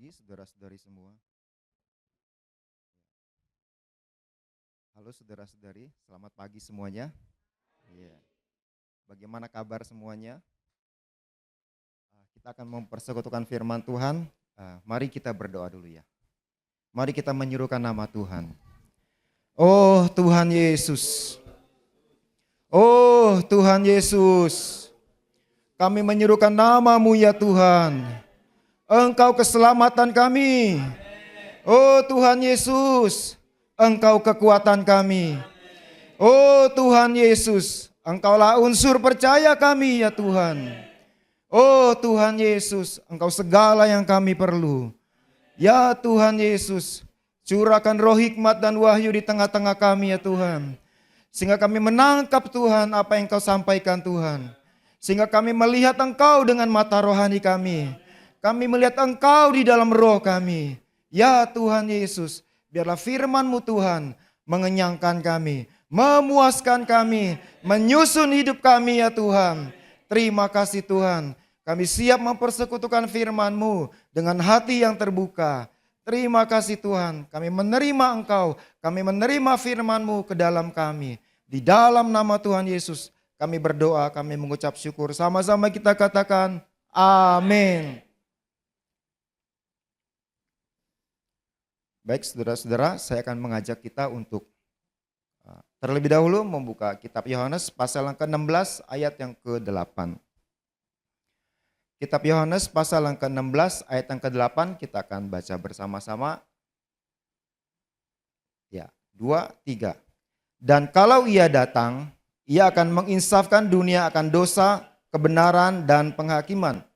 pagi saudara-saudari semua. Halo saudara-saudari, selamat pagi semuanya. Iya. Bagaimana kabar semuanya? Kita akan mempersekutukan firman Tuhan. Mari kita berdoa dulu ya. Mari kita menyuruhkan nama Tuhan. Oh Tuhan Yesus. Oh Tuhan Yesus. Kami menyuruhkan nama-Mu ya Tuhan. Engkau keselamatan kami. Oh Tuhan Yesus, Engkau kekuatan kami. Oh Tuhan Yesus, Engkaulah unsur percaya kami ya Tuhan. Oh Tuhan Yesus, Engkau segala yang kami perlu. Ya Tuhan Yesus, curahkan roh hikmat dan wahyu di tengah-tengah kami ya Tuhan. Sehingga kami menangkap Tuhan apa yang Engkau sampaikan Tuhan. Sehingga kami melihat Engkau dengan mata rohani kami. Kami melihat Engkau di dalam roh kami. Ya Tuhan Yesus, biarlah firman-Mu Tuhan mengenyangkan kami, memuaskan kami, menyusun hidup kami ya Tuhan. Terima kasih Tuhan, kami siap mempersekutukan firman-Mu dengan hati yang terbuka. Terima kasih Tuhan, kami menerima Engkau, kami menerima firman-Mu ke dalam kami. Di dalam nama Tuhan Yesus, kami berdoa, kami mengucap syukur. Sama-sama kita katakan, amin. Baik saudara-saudara, saya akan mengajak kita untuk terlebih dahulu membuka kitab Yohanes pasal yang ke-16 ayat yang ke-8. Kitab Yohanes pasal yang ke-16 ayat yang ke-8 kita akan baca bersama-sama. Ya, 2, 3. Dan kalau Ia datang, Ia akan menginsafkan dunia akan dosa, kebenaran, dan penghakiman.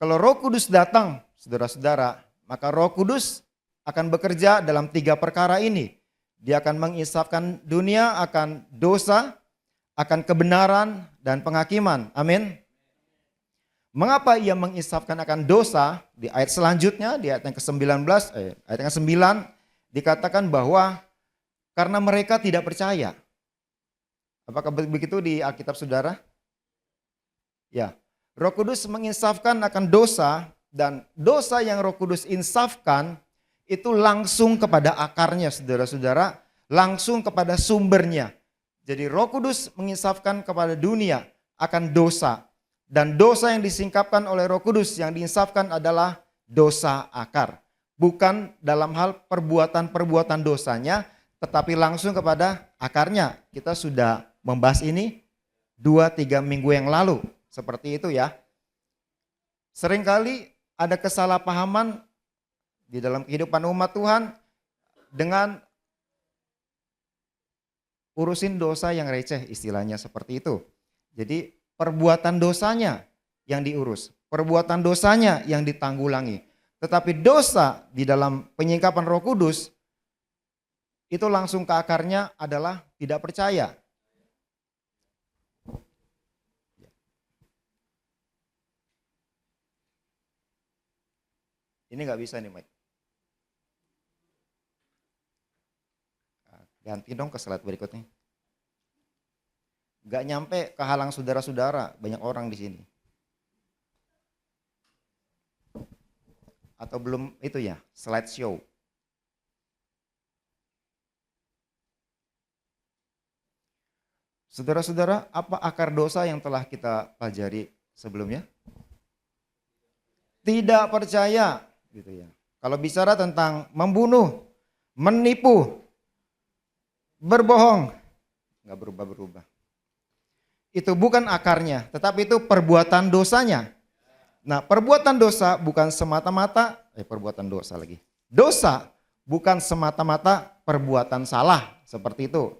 Kalau Roh Kudus datang, saudara-saudara, maka Roh Kudus akan bekerja dalam 3 perkara ini. Dia akan menginsafkan dunia akan dosa, akan kebenaran, dan penghakiman. Amin. Mengapa Ia menginsafkan akan dosa? Di ayat selanjutnya, di ayat yang ke-19, ayat yang ke-9, dikatakan bahwa karena mereka tidak percaya. Apakah begitu di Alkitab saudara? Ya, Roh Kudus menginsafkan akan dosa, dan dosa yang Roh Kudus insafkan itu langsung kepada akarnya saudara-saudara, langsung kepada sumbernya. Jadi Roh Kudus menginsafkan kepada dunia akan dosa. Dan dosa yang disingkapkan oleh Roh Kudus yang diinsafkan adalah dosa akar. Bukan dalam hal perbuatan-perbuatan dosanya, tetapi langsung kepada akarnya. Kita sudah membahas ini 2-3 minggu yang lalu. Seperti itu ya. Seringkali ada kesalahpahaman di dalam kehidupan umat Tuhan dengan urusin dosa yang receh, istilahnya seperti itu. Jadi perbuatan dosanya yang diurus, perbuatan dosanya yang ditanggulangi. Tetapi dosa di dalam penyingkapan Roh Kudus itu langsung ke akarnya adalah tidak percaya. Ini nggak bisa nih Mike. Ganti dong ke slide berikutnya. Gak nyampe ke halang saudara-saudara, banyak orang di sini. Atau belum itu ya, slide show. Saudara-saudara, apa akar dosa yang telah kita pelajari sebelumnya? Tidak percaya, gitu ya. Kalau bicara tentang membunuh, menipu, berbohong, nggak berubah-berubah. Itu bukan akarnya, tetapi itu perbuatan dosanya. Nah, perbuatan dosa bukan semata-mata, perbuatan dosa lagi. Dosa bukan semata-mata perbuatan salah, seperti itu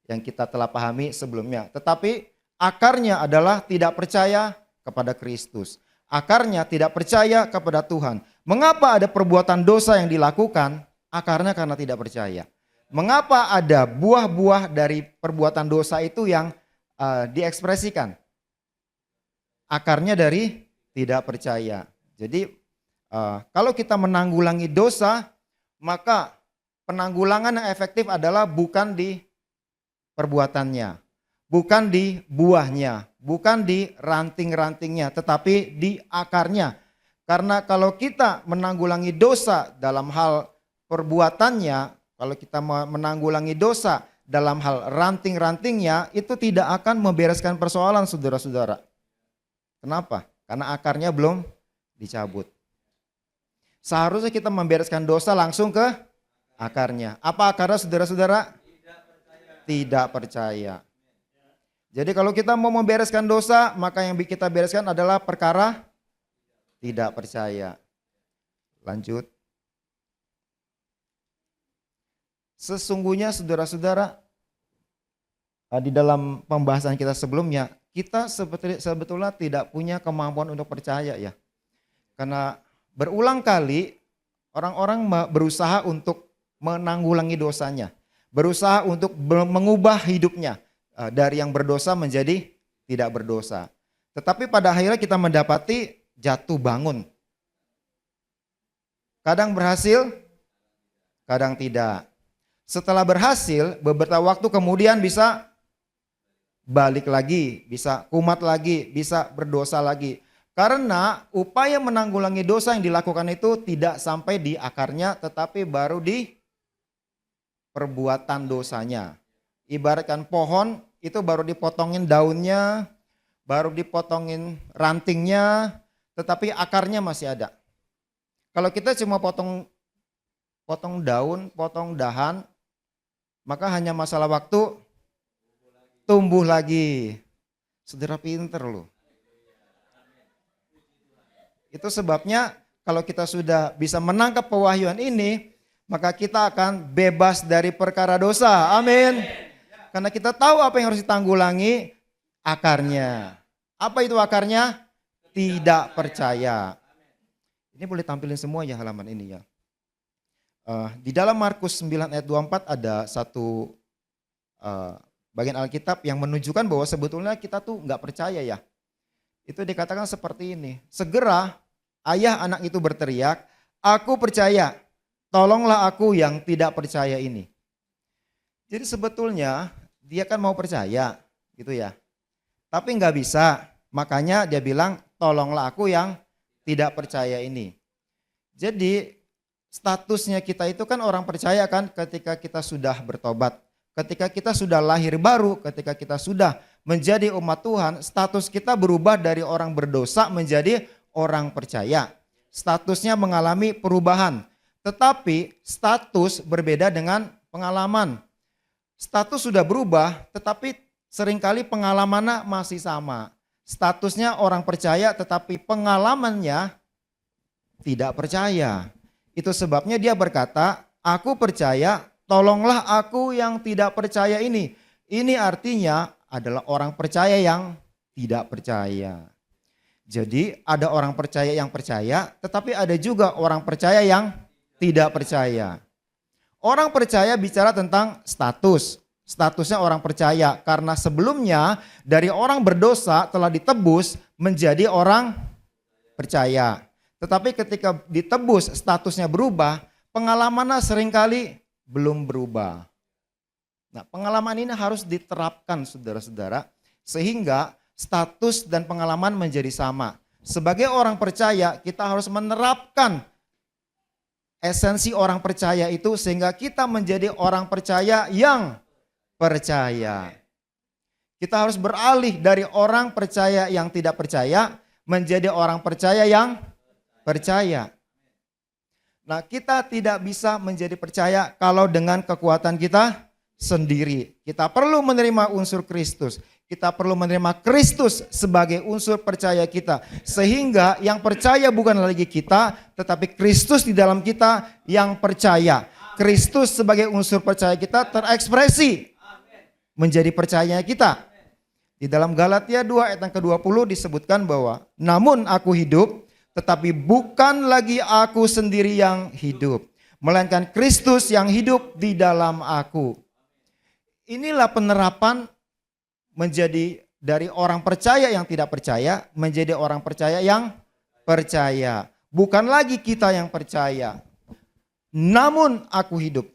yang kita telah pahami sebelumnya. Tetapi akarnya adalah tidak percaya kepada Kristus. Akarnya tidak percaya kepada Tuhan. Mengapa ada perbuatan dosa yang dilakukan? Akarnya karena tidak percaya. Mengapa ada buah-buah dari perbuatan dosa itu yang diekspresikan? Akarnya dari tidak percaya. Jadi kalau kita menanggulangi dosa, maka penanggulangan yang efektif adalah bukan di perbuatannya, bukan di buahnya, bukan di ranting-rantingnya, tetapi di akarnya. Karena kalau kita menanggulangi dosa dalam hal perbuatannya, kalau kita menanggulangi dosa dalam hal ranting-rantingnya, itu tidak akan membereskan persoalan, saudara-saudara. Kenapa? Karena akarnya belum dicabut. Seharusnya kita membereskan dosa langsung ke akarnya. Apa akarnya, saudara-saudara? Tidak percaya. Jadi kalau kita mau membereskan dosa, maka yang kita bereskan adalah perkara tidak percaya. Lanjut. Sesungguhnya saudara-saudara, di dalam pembahasan kita sebelumnya, kita sebetulnya tidak punya kemampuan untuk percaya ya. Karena berulang kali orang-orang berusaha untuk menanggulangi dosanya. Berusaha untuk mengubah hidupnya dari yang berdosa menjadi tidak berdosa. Tetapi pada akhirnya kita mendapati jatuh bangun. Kadang berhasil, kadang tidak. Setelah berhasil, beberapa waktu kemudian bisa balik lagi, bisa kumat lagi, bisa berdosa lagi. Karena upaya menanggulangi dosa yang dilakukan itu tidak sampai di akarnya, tetapi baru di perbuatan dosanya. Ibaratkan pohon, itu baru dipotongin daunnya, baru dipotongin rantingnya, tetapi akarnya masih ada. Kalau kita cuma potong daun, potong dahan, maka hanya masalah waktu tumbuh lagi. Saudara pinter loh. Itu sebabnya kalau kita sudah bisa menangkap pewahyuan ini, maka kita akan bebas dari perkara dosa. Amin. Karena kita tahu apa yang harus ditanggulangi, akarnya. Apa itu akarnya? Tidak percaya. Ini boleh tampilin semua ya halaman ini ya. Di dalam Markus 9 ayat 24 ada satu bagian Alkitab yang menunjukkan bahwa sebetulnya kita tuh nggak percaya ya. Itu dikatakan seperti ini. Segera ayah anak itu berteriak, "Aku percaya, tolonglah aku yang tidak percaya ini." Jadi sebetulnya dia kan mau percaya gitu ya. Tapi nggak bisa. Makanya dia bilang, tolonglah aku yang tidak percaya ini. Jadi statusnya kita itu kan orang percaya kan ketika kita sudah bertobat. Ketika kita sudah lahir baru, ketika kita sudah menjadi umat Tuhan, status kita berubah dari orang berdosa menjadi orang percaya. Statusnya mengalami perubahan. Tetapi status berbeda dengan pengalaman. Status sudah berubah, tetapi seringkali pengalamannya masih sama. Statusnya orang percaya tetapi pengalamannya tidak percaya. Itu sebabnya dia berkata, "Aku percaya, tolonglah aku yang tidak percaya ini." Ini artinya adalah orang percaya yang tidak percaya. Jadi ada orang percaya yang percaya, tetapi ada juga orang percaya yang tidak percaya. Orang percaya bicara tentang status. Statusnya orang percaya karena sebelumnya dari orang berdosa telah ditebus menjadi orang percaya. Tetapi ketika ditebus statusnya berubah, pengalamannya seringkali belum berubah. Nah, pengalaman ini harus diterapkan saudara-saudara sehingga status dan pengalaman menjadi sama. Sebagai orang percaya kita harus menerapkan esensi orang percaya itu sehingga kita menjadi orang percaya yang percaya. Kita harus beralih dari orang percaya yang tidak percaya menjadi orang percaya yang percaya. Nah, kita tidak bisa menjadi percaya kalau dengan kekuatan kita sendiri. Kita perlu menerima unsur Kristus. Kita perlu menerima Kristus sebagai unsur percaya kita. Sehingga yang percaya bukan lagi kita, tetapi Kristus di dalam kita yang percaya. Kristus sebagai unsur percaya kita terekspresi menjadi percaya kita. Di dalam Galatia 2 ayat yang ke-20 disebutkan bahwa, "Namun aku hidup, tetapi bukan lagi aku sendiri yang hidup, melainkan Kristus yang hidup di dalam aku." Inilah penerapan menjadi dari orang percaya yang tidak percaya menjadi orang percaya yang percaya. Bukan lagi kita yang percaya, namun aku hidup.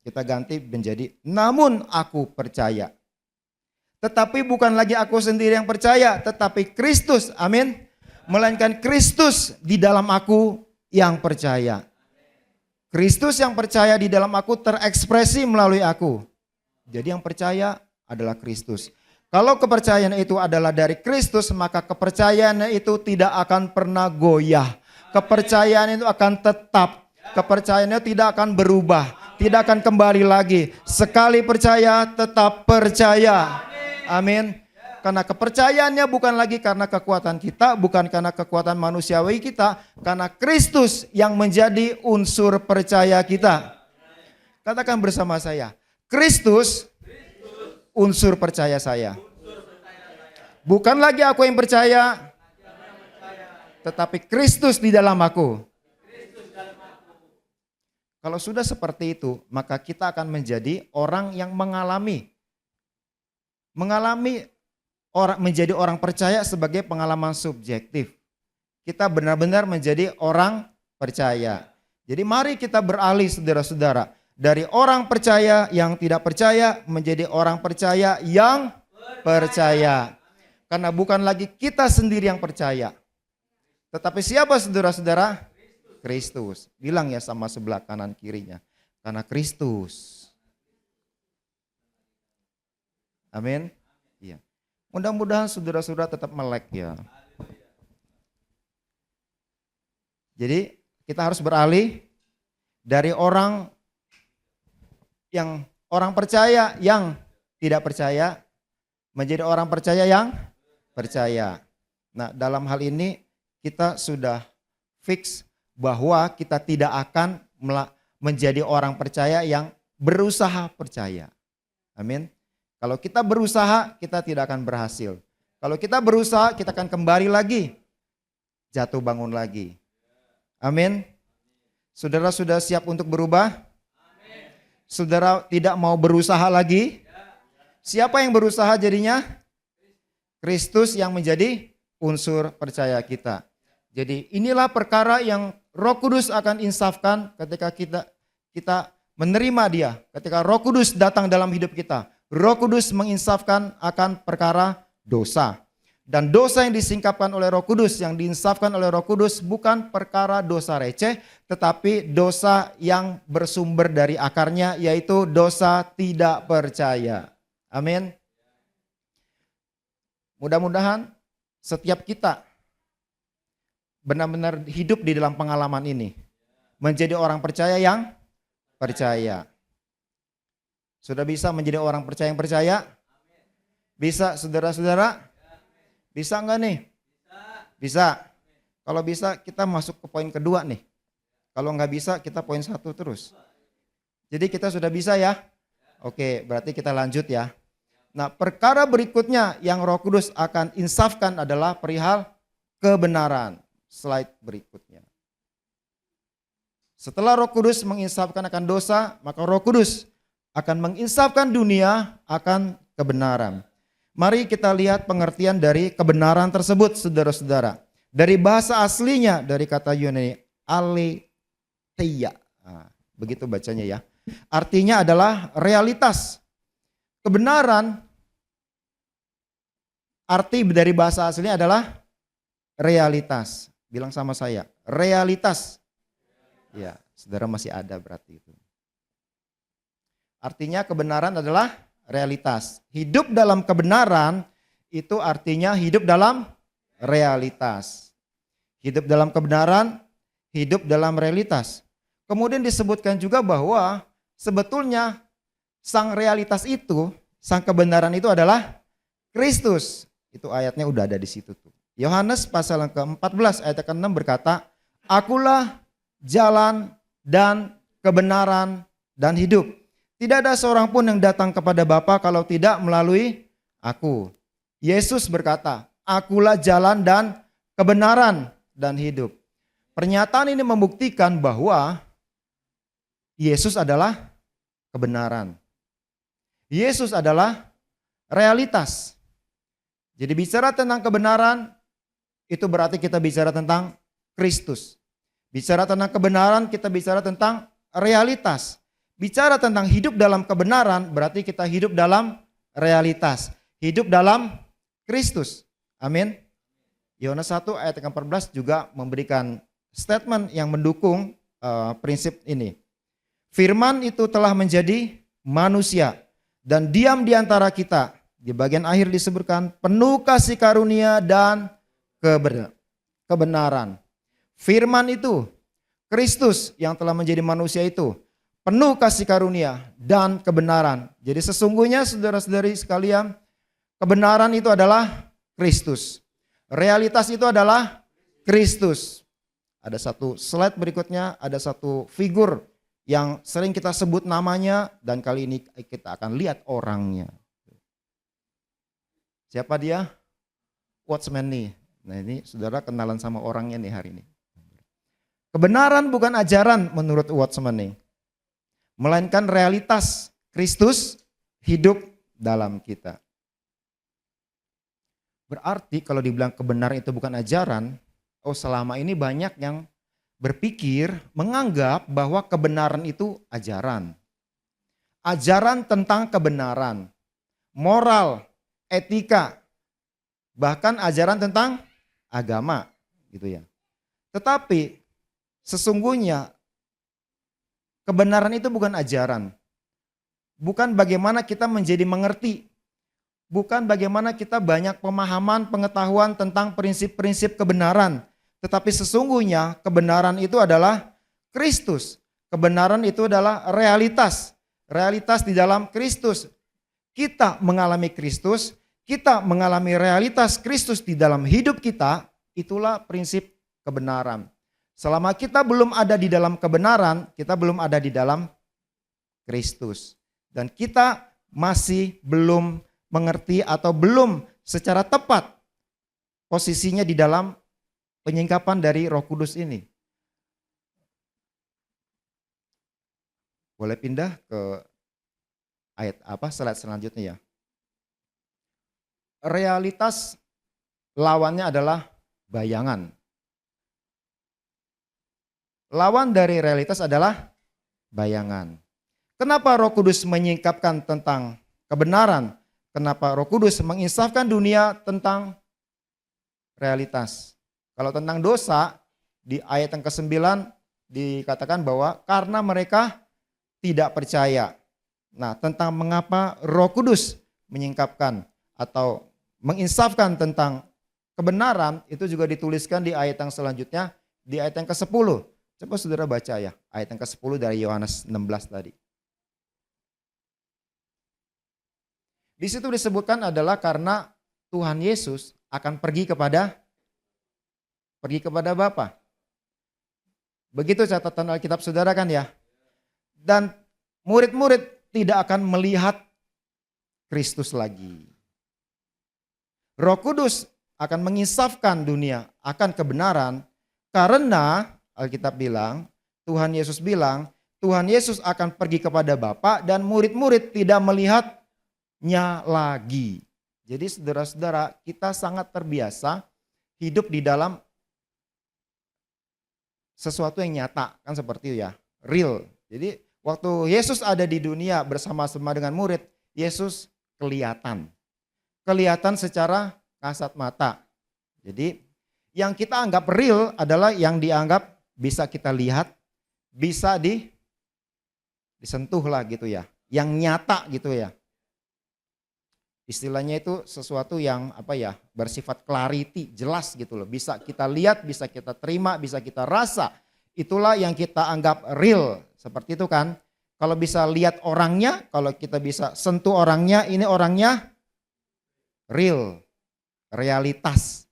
Kita ganti menjadi namun aku percaya. Tetapi bukan lagi aku sendiri yang percaya, tetapi Kristus, amin, melainkan Kristus di dalam aku yang percaya. Kristus yang percaya di dalam aku terekspresi melalui aku. Jadi yang percaya adalah Kristus. Kalau kepercayaan itu adalah dari Kristus, maka kepercayaan itu tidak akan pernah goyah. Kepercayaan itu akan tetap. Kepercayaannya tidak akan berubah, tidak akan kembali lagi. Sekali percaya, tetap percaya. Amin. Karena kepercayaannya bukan lagi karena kekuatan kita, bukan karena kekuatan manusiawi kita, karena Kristus yang menjadi unsur percaya kita. Katakan bersama saya, Kristus unsur percaya saya. Bukan lagi aku yang percaya, tetapi Kristus di dalam aku. Kalau sudah seperti itu, maka kita akan menjadi orang yang mengalami menjadi orang percaya sebagai pengalaman subjektif. Kita benar-benar menjadi orang percaya. Jadi mari kita beralih saudara-saudara. Dari orang percaya yang tidak percaya menjadi orang percaya yang percaya. Karena bukan lagi kita sendiri yang percaya. Tetapi siapa saudara-saudara? Kristus. Bilang ya sama sebelah kanan kirinya. Karena Kristus. Amin. Iya. Mudah-mudahan saudara-saudara tetap melek ya. Jadi kita harus beralih dari orang percaya yang tidak percaya menjadi orang percaya yang percaya. Nah, dalam hal ini kita sudah fix bahwa kita tidak akan menjadi orang percaya yang berusaha percaya. Amin. Kalau kita berusaha, kita tidak akan berhasil. Kalau kita berusaha, kita akan kembali lagi. Jatuh bangun lagi. Amin. Saudara sudah siap untuk berubah? Saudara tidak mau berusaha lagi? Siapa yang berusaha jadinya? Kristus yang menjadi unsur percaya kita. Jadi inilah perkara yang Roh Kudus akan insafkan ketika kita menerima Dia. Ketika Roh Kudus datang dalam hidup kita, Roh Kudus menginsafkan akan perkara dosa. Dan dosa yang disingkapkan oleh Roh Kudus, yang diinsafkan oleh Roh Kudus bukan perkara dosa receh, tetapi dosa yang bersumber dari akarnya, yaitu dosa tidak percaya. Amin. Mudah-mudahan setiap kita benar-benar hidup di dalam pengalaman ini. Menjadi orang percaya yang percaya. Sudah bisa menjadi orang percaya yang percaya? Bisa saudara-saudara? Bisa enggak nih? Bisa. Kalau bisa kita masuk ke poin kedua nih. Kalau enggak bisa kita poin 1 terus. Jadi kita sudah bisa ya? Oke, berarti kita lanjut ya. Nah, perkara berikutnya yang Roh Kudus akan insafkan adalah perihal kebenaran. Slide berikutnya. Setelah Roh Kudus menginsafkan akan dosa, maka Roh Kudus akan menginsafkan dunia akan kebenaran. Mari kita lihat pengertian dari kebenaran tersebut, saudara-saudara. Dari bahasa aslinya, dari kata Yunani, aletheia. Nah, begitu bacanya ya. Artinya adalah realitas. Kebenaran, arti dari bahasa aslinya adalah realitas. Bilang sama saya, realitas. Ya, saudara masih ada berarti itu. Artinya kebenaran adalah realitas. Hidup dalam kebenaran itu artinya hidup dalam realitas. Hidup dalam kebenaran, hidup dalam realitas. Kemudian disebutkan juga bahwa sebetulnya sang realitas itu, sang kebenaran itu adalah Kristus. Itu ayatnya udah ada di situ tuh. Yohanes pasal yang ke-14 ayat ke-6 berkata, Akulah jalan dan kebenaran dan hidup. Tidak ada seorang pun yang datang kepada Bapa kalau tidak melalui aku. Yesus berkata, Akulah jalan dan kebenaran dan hidup. Pernyataan ini membuktikan bahwa Yesus adalah kebenaran. Yesus adalah realitas. Jadi bicara tentang kebenaran, itu berarti kita bicara tentang Kristus. Bicara tentang kebenaran, kita bicara tentang realitas. Bicara tentang hidup dalam kebenaran, berarti kita hidup dalam realitas. Hidup dalam Kristus. Amin. Yohanes 1 ayat yang ke-14 juga memberikan statement yang mendukung prinsip ini. Firman itu telah menjadi manusia dan diam di antara kita. Di bagian akhir disebutkan penuh kasih karunia dan kebenaran. Firman itu, Kristus yang telah menjadi manusia itu, penuh kasih karunia dan kebenaran. Jadi sesungguhnya saudara-saudari sekalian, kebenaran itu adalah Kristus. Realitas itu adalah Kristus. Ada satu slide berikutnya, ada satu figur yang sering kita sebut namanya dan kali ini kita akan lihat orangnya. Siapa dia? Watchman Nee. Nah ini saudara kenalan sama orangnya nih hari ini. Kebenaran bukan ajaran menurut Watchman Nee, melainkan realitas Kristus hidup dalam kita. Berarti kalau dibilang kebenaran itu bukan ajaran, selama ini banyak yang berpikir, menganggap bahwa kebenaran itu ajaran. Ajaran tentang kebenaran, moral, etika, bahkan ajaran tentang agama gitu ya. Tetapi sesungguhnya kebenaran itu bukan ajaran. Bukan bagaimana kita menjadi mengerti. Bukan bagaimana kita banyak pemahaman, pengetahuan tentang prinsip-prinsip kebenaran. Tetapi sesungguhnya kebenaran itu adalah Kristus. Kebenaran itu adalah realitas. Realitas di dalam Kristus. Kita mengalami Kristus, kita mengalami realitas Kristus di dalam hidup kita, itulah prinsip kebenaran. Selama kita belum ada di dalam kebenaran, kita belum ada di dalam Kristus. Dan kita masih belum mengerti atau belum secara tepat posisinya di dalam penyingkapan dari Roh Kudus ini. Boleh pindah ke ayat slide selanjutnya ya. Realitas lawannya adalah bayangan. Lawan dari realitas adalah bayangan. Kenapa Roh Kudus menyingkapkan tentang kebenaran? Kenapa Roh Kudus menginsafkan dunia tentang realitas? Kalau tentang dosa, di ayat yang ke-9 dikatakan bahwa karena mereka tidak percaya. Nah, tentang mengapa Roh Kudus menyingkapkan atau menginsafkan tentang kebenaran, itu juga dituliskan di ayat yang selanjutnya, di ayat yang ke-10. Coba saudara baca ya, ayat yang ke-10 dari Yohanes 16 tadi. Di situ disebutkan adalah karena Tuhan Yesus akan pergi kepada Bapa. Begitu catatan Alkitab saudara kan ya. Dan murid-murid tidak akan melihat Kristus lagi. Roh Kudus akan menginsafkan dunia akan kebenaran karena Alkitab bilang, Tuhan Yesus bilang, Tuhan Yesus akan pergi kepada Bapa dan murid-murid tidak melihatnya lagi. Jadi saudara-saudara, kita sangat terbiasa hidup di dalam sesuatu yang nyata, kan seperti itu ya, real. Jadi waktu Yesus ada di dunia bersama-sama dengan murid, Yesus kelihatan secara kasat mata. Jadi yang kita anggap real adalah yang dianggap bisa kita lihat, bisa disentuh lah gitu ya, yang nyata gitu ya. Istilahnya itu sesuatu yang bersifat clarity, jelas gitu loh. Bisa kita lihat, bisa kita terima, bisa kita rasa. Itulah yang kita anggap real. Seperti itu kan. Kalau bisa lihat orangnya, kalau kita bisa sentuh orangnya, ini orangnya real. Realitas.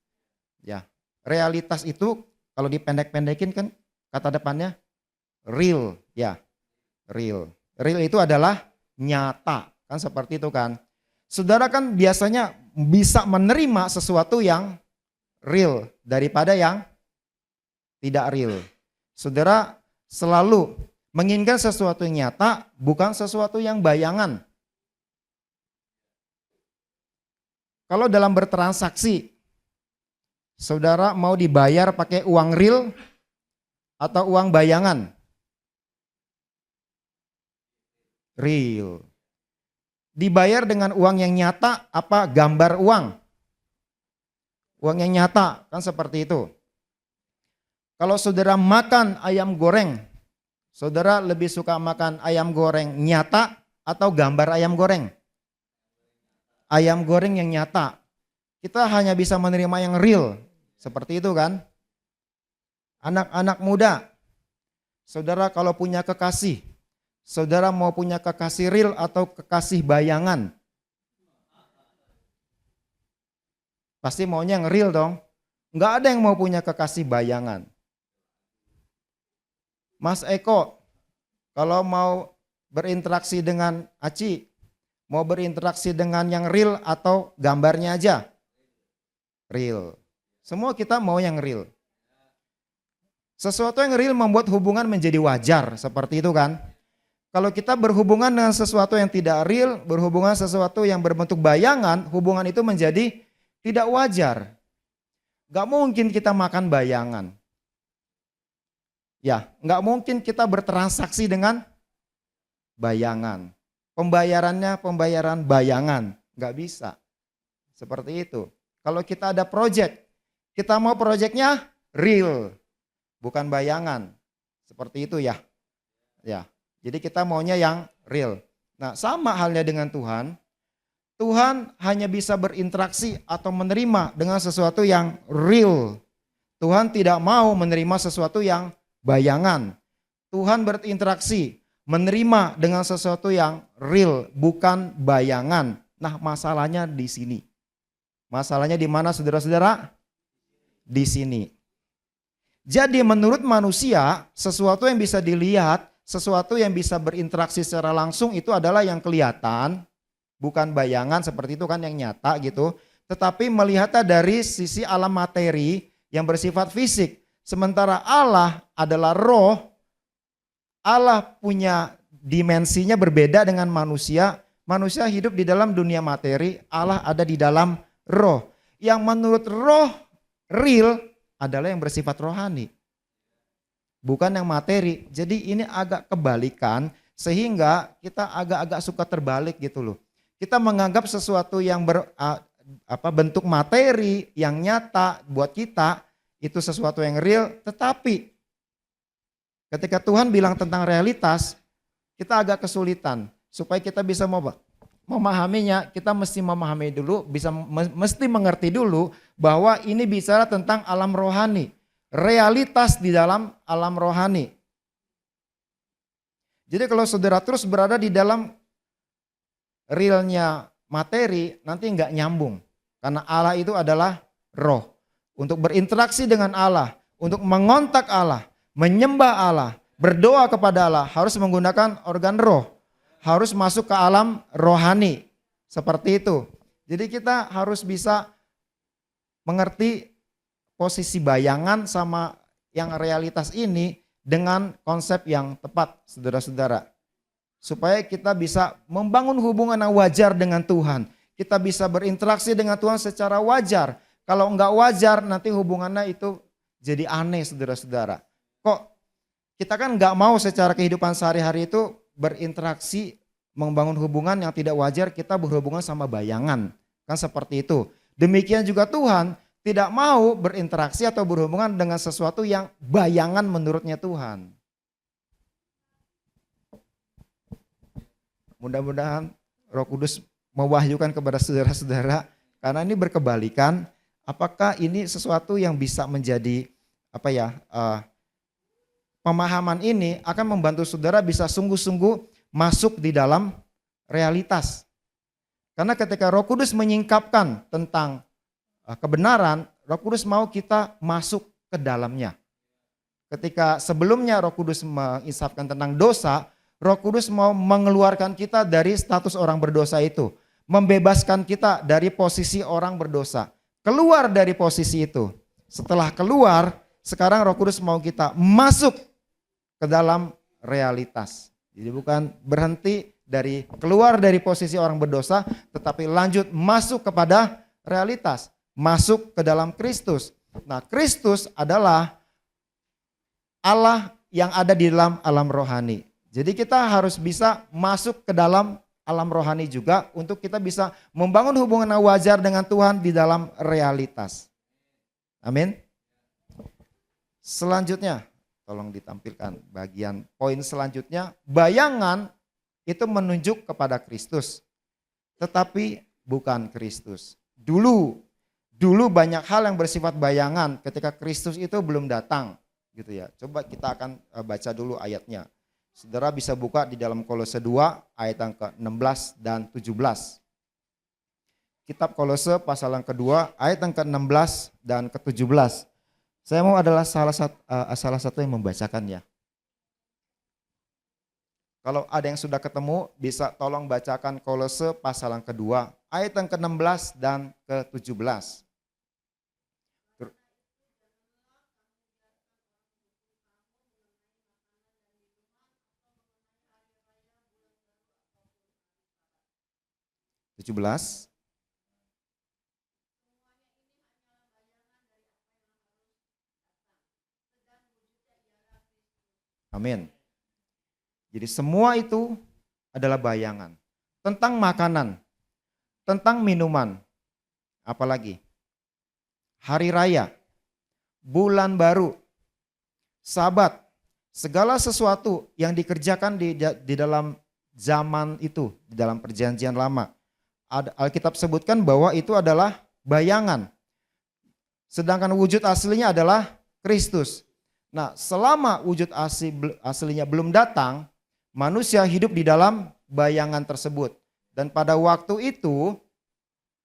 Ya, realitas itu kalau dipendek-pendekin kan kata depannya real, ya. Real. Real itu adalah nyata. Kan seperti itu kan. Saudara kan biasanya bisa menerima sesuatu yang real daripada yang tidak real. Saudara selalu menginginkan sesuatu yang nyata, bukan sesuatu yang bayangan. Kalau dalam bertransaksi, saudara mau dibayar pakai uang real atau uang bayangan? Real. Dibayar dengan uang yang nyata apa gambar uang? uang yang nyata, kan seperti itu. Kalau saudara makan ayam goreng, saudara lebih suka makan ayam goreng nyata atau gambar ayam goreng? Ayam goreng yang nyata. Kita hanya bisa menerima yang real, seperti itu kan? Anak-anak muda, saudara kalau punya kekasih, saudara mau punya kekasih real atau kekasih bayangan? Pasti maunya yang real dong. Nggak ada yang mau punya kekasih bayangan. Mas Eko, kalau mau berinteraksi dengan Aci, mau berinteraksi dengan yang real atau gambarnya aja? Real. Semua kita mau yang real. Sesuatu yang real membuat hubungan menjadi wajar, seperti itu kan? Kalau kita berhubungan dengan sesuatu yang tidak real, berhubungan sesuatu yang berbentuk bayangan, hubungan itu menjadi tidak wajar. Gak mungkin kita makan bayangan. Ya, gak mungkin kita bertransaksi dengan bayangan. Pembayarannya pembayaran bayangan. Gak bisa. Seperti itu. Kalau kita ada project, kita mau projectnya real, bukan bayangan. Seperti itu ya. Ya. Jadi kita maunya yang real. Nah, sama halnya dengan Tuhan. Tuhan hanya bisa berinteraksi atau menerima dengan sesuatu yang real. Tuhan tidak mau menerima sesuatu yang bayangan. Tuhan berinteraksi, menerima dengan sesuatu yang real, bukan bayangan. Nah, masalahnya di sini. Masalahnya di mana, saudara-saudara? Di sini. Jadi menurut manusia, sesuatu yang bisa dilihat, sesuatu yang bisa berinteraksi secara langsung itu adalah yang kelihatan, bukan bayangan seperti itu kan yang nyata gitu. Tetapi melihatnya dari sisi alam materi yang bersifat fisik. Sementara Allah adalah roh, Allah punya dimensinya berbeda dengan manusia. Manusia hidup di dalam dunia materi, Allah ada di dalam roh. Yang menurut roh real adalah yang bersifat rohani, bukan yang materi. Jadi ini agak kebalikan sehingga kita agak-agak suka terbalik gitu loh. Kita menganggap sesuatu yang bentuk materi yang nyata buat kita itu sesuatu yang real, tetapi ketika Tuhan bilang tentang realitas, kita agak kesulitan. Supaya kita bisa memahaminya, kita mesti memahami dulu, mesti mengerti dulu bahwa ini bicara tentang alam rohani, realitas di dalam alam rohani. Jadi kalau saudara terus berada di dalam realnya materi, nanti nggak nyambung. Karena Allah itu adalah roh. Untuk berinteraksi dengan Allah, untuk mengontak Allah, menyembah Allah, berdoa kepada Allah, harus menggunakan organ roh. Harus masuk ke alam rohani. Seperti itu. Jadi kita harus bisa mengerti posisi bayangan sama yang realitas ini dengan konsep yang tepat, saudara-saudara. Supaya kita bisa membangun hubungan yang wajar dengan Tuhan. Kita bisa berinteraksi dengan Tuhan secara wajar. Kalau enggak wajar nanti hubungannya itu jadi aneh, saudara-saudara. Kok kita kan enggak mau secara kehidupan sehari-hari itu berinteraksi, membangun hubungan yang tidak wajar, kita berhubungan sama bayangan. Kan seperti itu. Demikian juga Tuhan tidak mau berinteraksi atau berhubungan dengan sesuatu yang bayangan menurutnya Tuhan. Mudah-mudahan Roh Kudus mewahyukan kepada saudara-saudara, karena ini berkebalikan. Apakah ini sesuatu yang bisa menjadi pemahaman ini akan membantu saudara bisa sungguh-sungguh masuk di dalam realitas. Karena ketika Roh Kudus menyingkapkan tentang kebenaran, Roh Kudus mau kita masuk ke dalamnya. Ketika sebelumnya Roh Kudus mengisapkan tentang dosa, Roh Kudus mau mengeluarkan kita dari status orang berdosa itu, membebaskan kita dari posisi orang berdosa. Keluar dari posisi itu. Setelah keluar, sekarang Roh Kudus mau kita masuk ke dalam realitas. Jadi bukan berhenti dari keluar dari posisi orang berdosa, tetapi lanjut masuk kepada realitas, masuk ke dalam Kristus. Nah, Kristus adalah Allah yang ada di dalam alam rohani. Jadi kita harus bisa masuk ke dalam alam rohani juga untuk kita bisa membangun hubungan yang wajar dengan Tuhan di dalam realitas. Amin. Selanjutnya, tolong ditampilkan bagian poin selanjutnya. Bayangan itu menunjuk kepada Kristus, tetapi bukan Kristus. Dulu banyak hal yang bersifat bayangan ketika Kristus itu belum datang, gitu ya. Coba kita akan baca dulu ayatnya. Saudara bisa buka di dalam Kolose 2 ayat yang ke-16 dan 17. Kitab Kolose pasal yang kedua ayat yang ke-16 dan ke-17. Saya mau adalah salah satu yang membacakan ya. Kalau ada yang sudah ketemu bisa tolong bacakan Kolose pasal yang kedua ayat yang ke-16 dan ke-17. Amin. Jadi semua itu adalah bayangan. Tentang makanan, tentang minuman, apalagi hari raya, bulan baru, Sabat, segala sesuatu yang dikerjakan di dalam zaman itu, di dalam perjanjian lama. Alkitab sebutkan bahwa itu adalah bayangan. Sedangkan wujud aslinya adalah Kristus. Nah, selama wujud aslinya belum datang, manusia hidup di dalam bayangan tersebut. Dan pada waktu itu,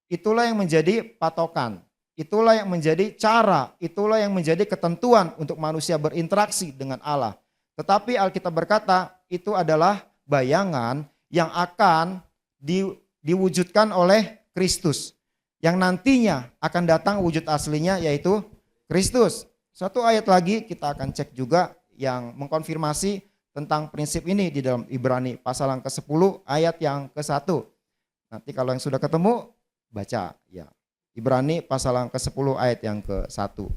itulah yang menjadi patokan. Itulah yang menjadi cara, itulah yang menjadi ketentuan untuk manusia berinteraksi dengan Allah. Tetapi Alkitab berkata, itu adalah bayangan yang akan diwujudkan oleh Kristus. Yang nantinya akan datang wujud aslinya yaitu Kristus. Satu ayat lagi kita akan cek juga yang mengkonfirmasi tentang prinsip ini di dalam Ibrani pasal yang ke-10 ayat yang ke-1. Nanti kalau yang sudah ketemu baca ya. Ibrani pasal yang ke-10 ayat yang ke-1.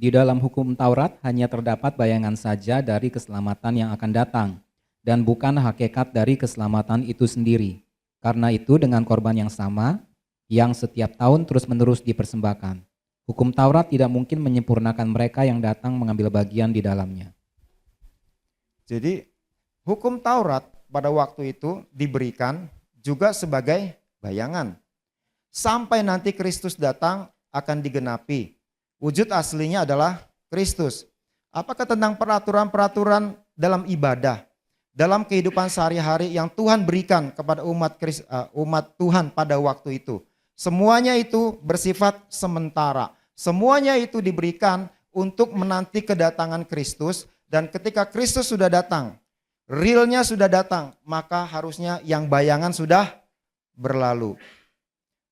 Di dalam hukum Taurat hanya terdapat bayangan saja dari keselamatan yang akan datang dan bukan hakikat dari keselamatan itu sendiri. Karena itu dengan korban yang sama yang setiap tahun terus-menerus dipersembahkan. Hukum Taurat tidak mungkin menyempurnakan mereka yang datang mengambil bagian di dalamnya. Jadi hukum Taurat pada waktu itu diberikan juga sebagai bayangan. Sampai nanti Kristus datang akan digenapi. Wujud aslinya adalah Kristus. Apakah tentang peraturan-peraturan dalam ibadah, dalam kehidupan sehari-hari yang Tuhan berikan kepada umat Tuhan pada waktu itu? Semuanya itu bersifat sementara. Semuanya itu diberikan untuk menanti kedatangan Kristus. Dan ketika Kristus sudah datang, realnya sudah datang, maka harusnya yang bayangan sudah berlalu.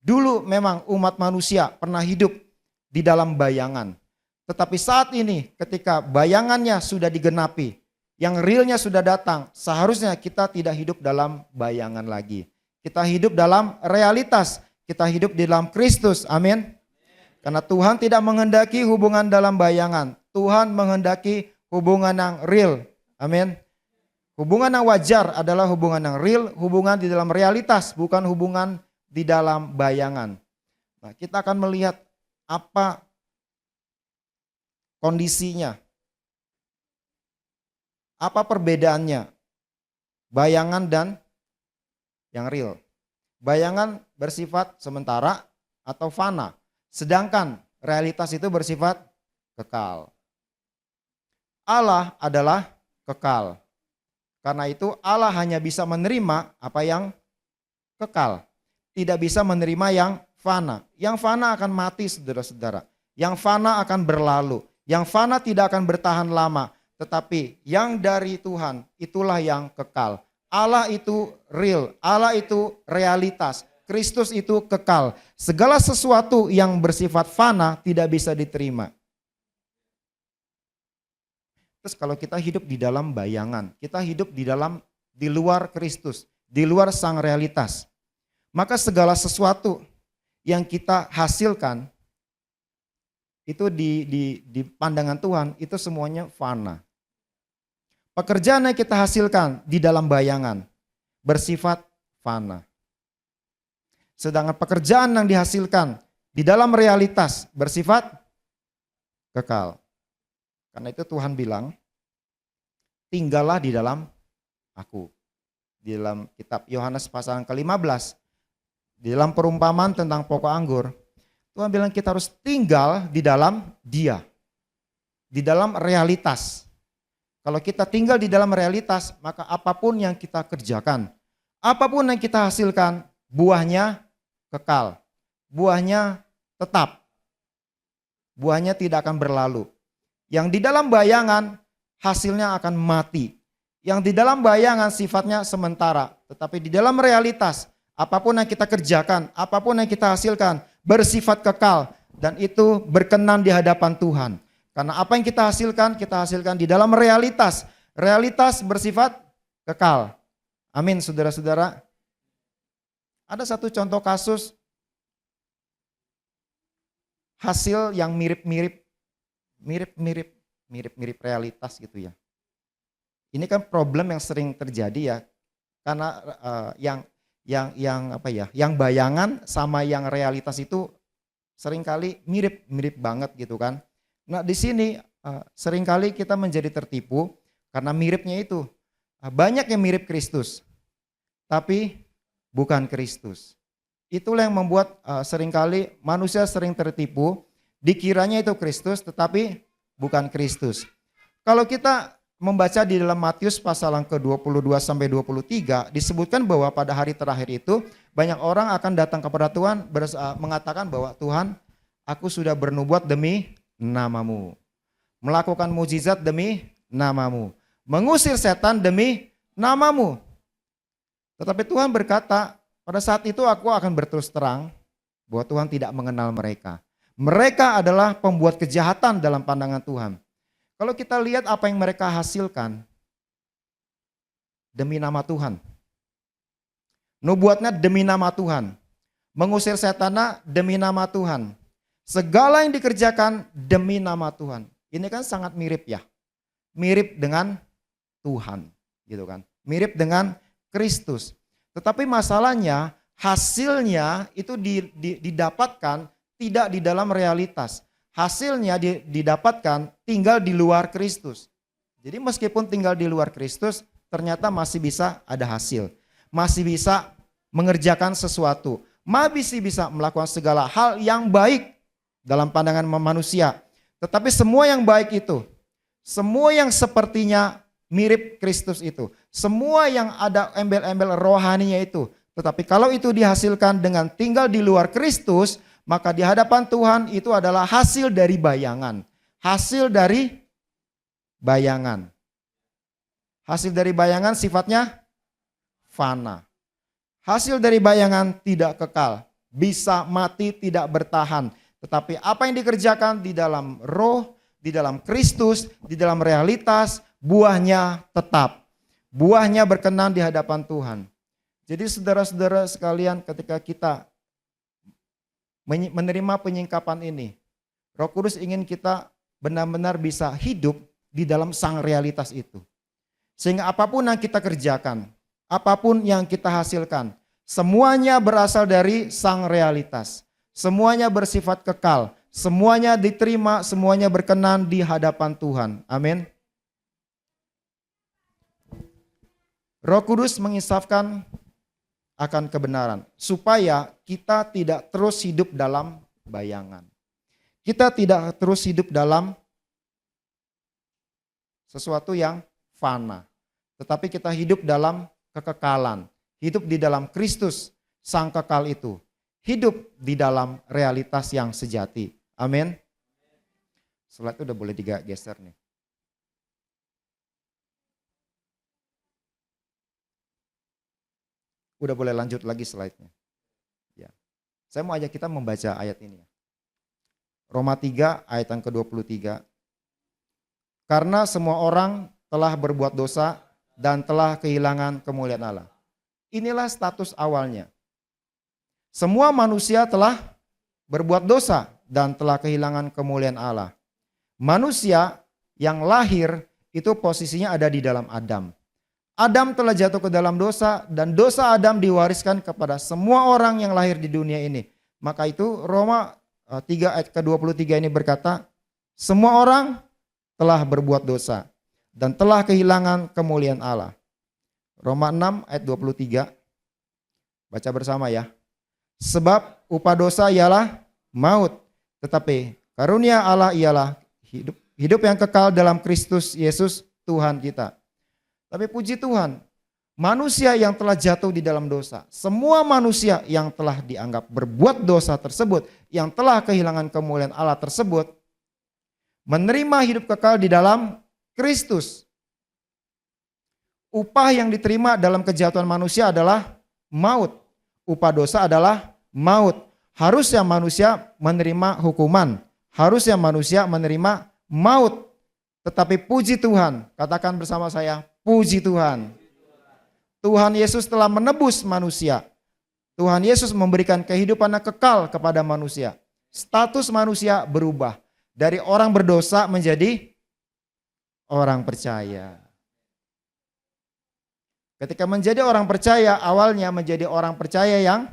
Dulu memang umat manusia pernah hidup di dalam bayangan. Tetapi saat ini ketika bayangannya sudah digenapi, yang realnya sudah datang, seharusnya kita tidak hidup dalam bayangan lagi. Kita hidup dalam realitas. Kita hidup di dalam Kristus, amin. Karena Tuhan tidak menghendaki hubungan dalam bayangan. Tuhan menghendaki hubungan yang real, amin. Hubungan yang wajar adalah hubungan yang real, hubungan di dalam realitas, bukan hubungan di dalam bayangan. Nah, kita akan melihat apa kondisinya, apa perbedaannya bayangan dan yang real. Bayangan bersifat sementara atau fana, sedangkan realitas itu bersifat kekal. Allah adalah kekal. Karena itu Allah hanya bisa menerima apa yang kekal, tidak bisa menerima yang fana. Yang fana akan mati, saudara-saudara. Yang fana akan berlalu, yang fana tidak akan bertahan lama. Tetapi yang dari Tuhan itulah yang kekal. Allah itu real, Allah itu realitas, Kristus itu kekal. Segala sesuatu yang bersifat fana tidak bisa diterima. Terus kalau kita hidup di dalam bayangan, kita hidup di luar Kristus, di luar sang realitas, maka segala sesuatu yang kita hasilkan itu di pandangan Tuhan itu semuanya fana. Pekerjaan yang kita hasilkan di dalam bayangan bersifat fana. Sedangkan pekerjaan yang dihasilkan di dalam realitas bersifat kekal. Karena itu Tuhan bilang, tinggallah di dalam aku. Di dalam kitab Yohanes pasal ke-15, di dalam perumpamaan tentang pokok anggur, Tuhan bilang kita harus tinggal di dalam Dia. Di dalam realitas. Kalau kita tinggal di dalam realitas, maka apapun yang kita kerjakan, apapun yang kita hasilkan, buahnya kekal. Buahnya tetap. Buahnya tidak akan berlalu. Yang di dalam bayangan, hasilnya akan mati. Yang di dalam bayangan sifatnya sementara. Tetapi di dalam realitas, apapun yang kita kerjakan, apapun yang kita hasilkan, bersifat kekal. Dan itu berkenan di hadapan Tuhan. Karena apa yang kita hasilkan di dalam realitas. Realitas bersifat kekal. Amin, saudara-saudara. Ada satu contoh kasus hasil yang mirip-mirip realitas gitu ya. Ini kan problem yang sering terjadi ya. Karena yang bayangan sama yang realitas itu seringkali mirip banget gitu kan. Nah, di sini seringkali kita menjadi tertipu karena miripnya itu. Banyak yang mirip Kristus, tapi bukan Kristus. Itulah yang membuat seringkali manusia sering tertipu, dikiranya itu Kristus tetapi bukan Kristus. Kalau kita membaca di dalam Matius pasal yang ke-22 sampai 23, disebutkan bahwa pada hari terakhir itu banyak orang akan datang kepada Tuhan mengatakan bahwa Tuhan, aku sudah bernubuat demi namamu, melakukan mujizat demi namamu, mengusir setan demi namamu. Tetapi Tuhan berkata, pada saat itu aku akan berterus terang bahwa Tuhan tidak mengenal mereka. Mereka adalah pembuat kejahatan dalam pandangan Tuhan. Kalau kita lihat apa yang mereka hasilkan demi nama Tuhan. Nubuatnya demi nama Tuhan. Mengusir setannya demi nama Tuhan. Segala yang dikerjakan demi nama Tuhan. Ini kan sangat mirip ya. Mirip dengan Tuhan, gitu kan. Mirip dengan Kristus. Tetapi masalahnya hasilnya itu didapatkan tidak di dalam realitas. Hasilnya didapatkan tinggal di luar Kristus. Jadi meskipun tinggal di luar Kristus, ternyata masih bisa ada hasil. Masih bisa mengerjakan sesuatu. Masih bisa melakukan segala hal yang baik dalam pandangan manusia. Tetapi semua yang baik itu, semua yang sepertinya mirip Kristus itu, semua yang ada embel-embel rohaninya itu, tetapi kalau itu dihasilkan dengan tinggal di luar Kristus, maka di hadapan Tuhan itu adalah hasil dari bayangan. Hasil dari bayangan. Hasil dari bayangan sifatnya fana. Hasil dari bayangan tidak kekal, bisa mati, tidak bertahan. Tetapi apa yang dikerjakan di dalam roh, di dalam Kristus, di dalam realitas, buahnya tetap. Buahnya berkenan di hadapan Tuhan. Jadi saudara-saudara sekalian, ketika kita menerima penyingkapan ini, Roh Kudus ingin kita benar-benar bisa hidup di dalam sang realitas itu. Sehingga apapun yang kita kerjakan, apapun yang kita hasilkan, semuanya berasal dari sang realitas. Semuanya bersifat kekal, semuanya diterima, semuanya berkenan di hadapan Tuhan. Amin. Roh Kudus menginsafkan akan kebenaran, supaya kita tidak terus hidup dalam bayangan. Kita tidak terus hidup dalam sesuatu yang fana, tetapi kita hidup dalam kekekalan, hidup di dalam Kristus, sang kekal itu. Hidup di dalam realitas yang sejati. Amin. Slide itu udah boleh digeser nih. Udah boleh lanjut lagi slide-nya. Ya. Saya mau ajak kita membaca ayat ini. Roma 3 ayat yang ke-23. Karena semua orang telah berbuat dosa dan telah kehilangan kemuliaan Allah. Inilah status awalnya. Semua manusia telah berbuat dosa dan telah kehilangan kemuliaan Allah. Manusia yang lahir itu posisinya ada di dalam Adam. Adam telah jatuh ke dalam dosa dan dosa Adam diwariskan kepada semua orang yang lahir di dunia ini. Maka itu Roma 3 ayat ke-23 ini berkata, semua orang telah berbuat dosa dan telah kehilangan kemuliaan Allah. Roma 6 ayat 23. Baca bersama ya. Sebab upah dosa ialah maut, tetapi karunia Allah ialah hidup yang kekal dalam Kristus Yesus Tuhan kita. Tapi puji Tuhan, manusia yang telah jatuh di dalam dosa, semua manusia yang telah dianggap berbuat dosa tersebut, yang telah kehilangan kemuliaan Allah tersebut, menerima hidup kekal di dalam Kristus. Upah yang diterima dalam kejatuhan manusia adalah maut. Upah dosa adalah maut. Harusnya manusia menerima hukuman. Harusnya manusia menerima maut. Tetapi puji Tuhan, katakan bersama saya, puji Tuhan. Tuhan Yesus telah menebus manusia. Tuhan Yesus memberikan kehidupan yang kekal kepada manusia. Status manusia berubah. Dari orang berdosa menjadi orang percaya. Ketika menjadi orang percaya, awalnya menjadi orang percaya yang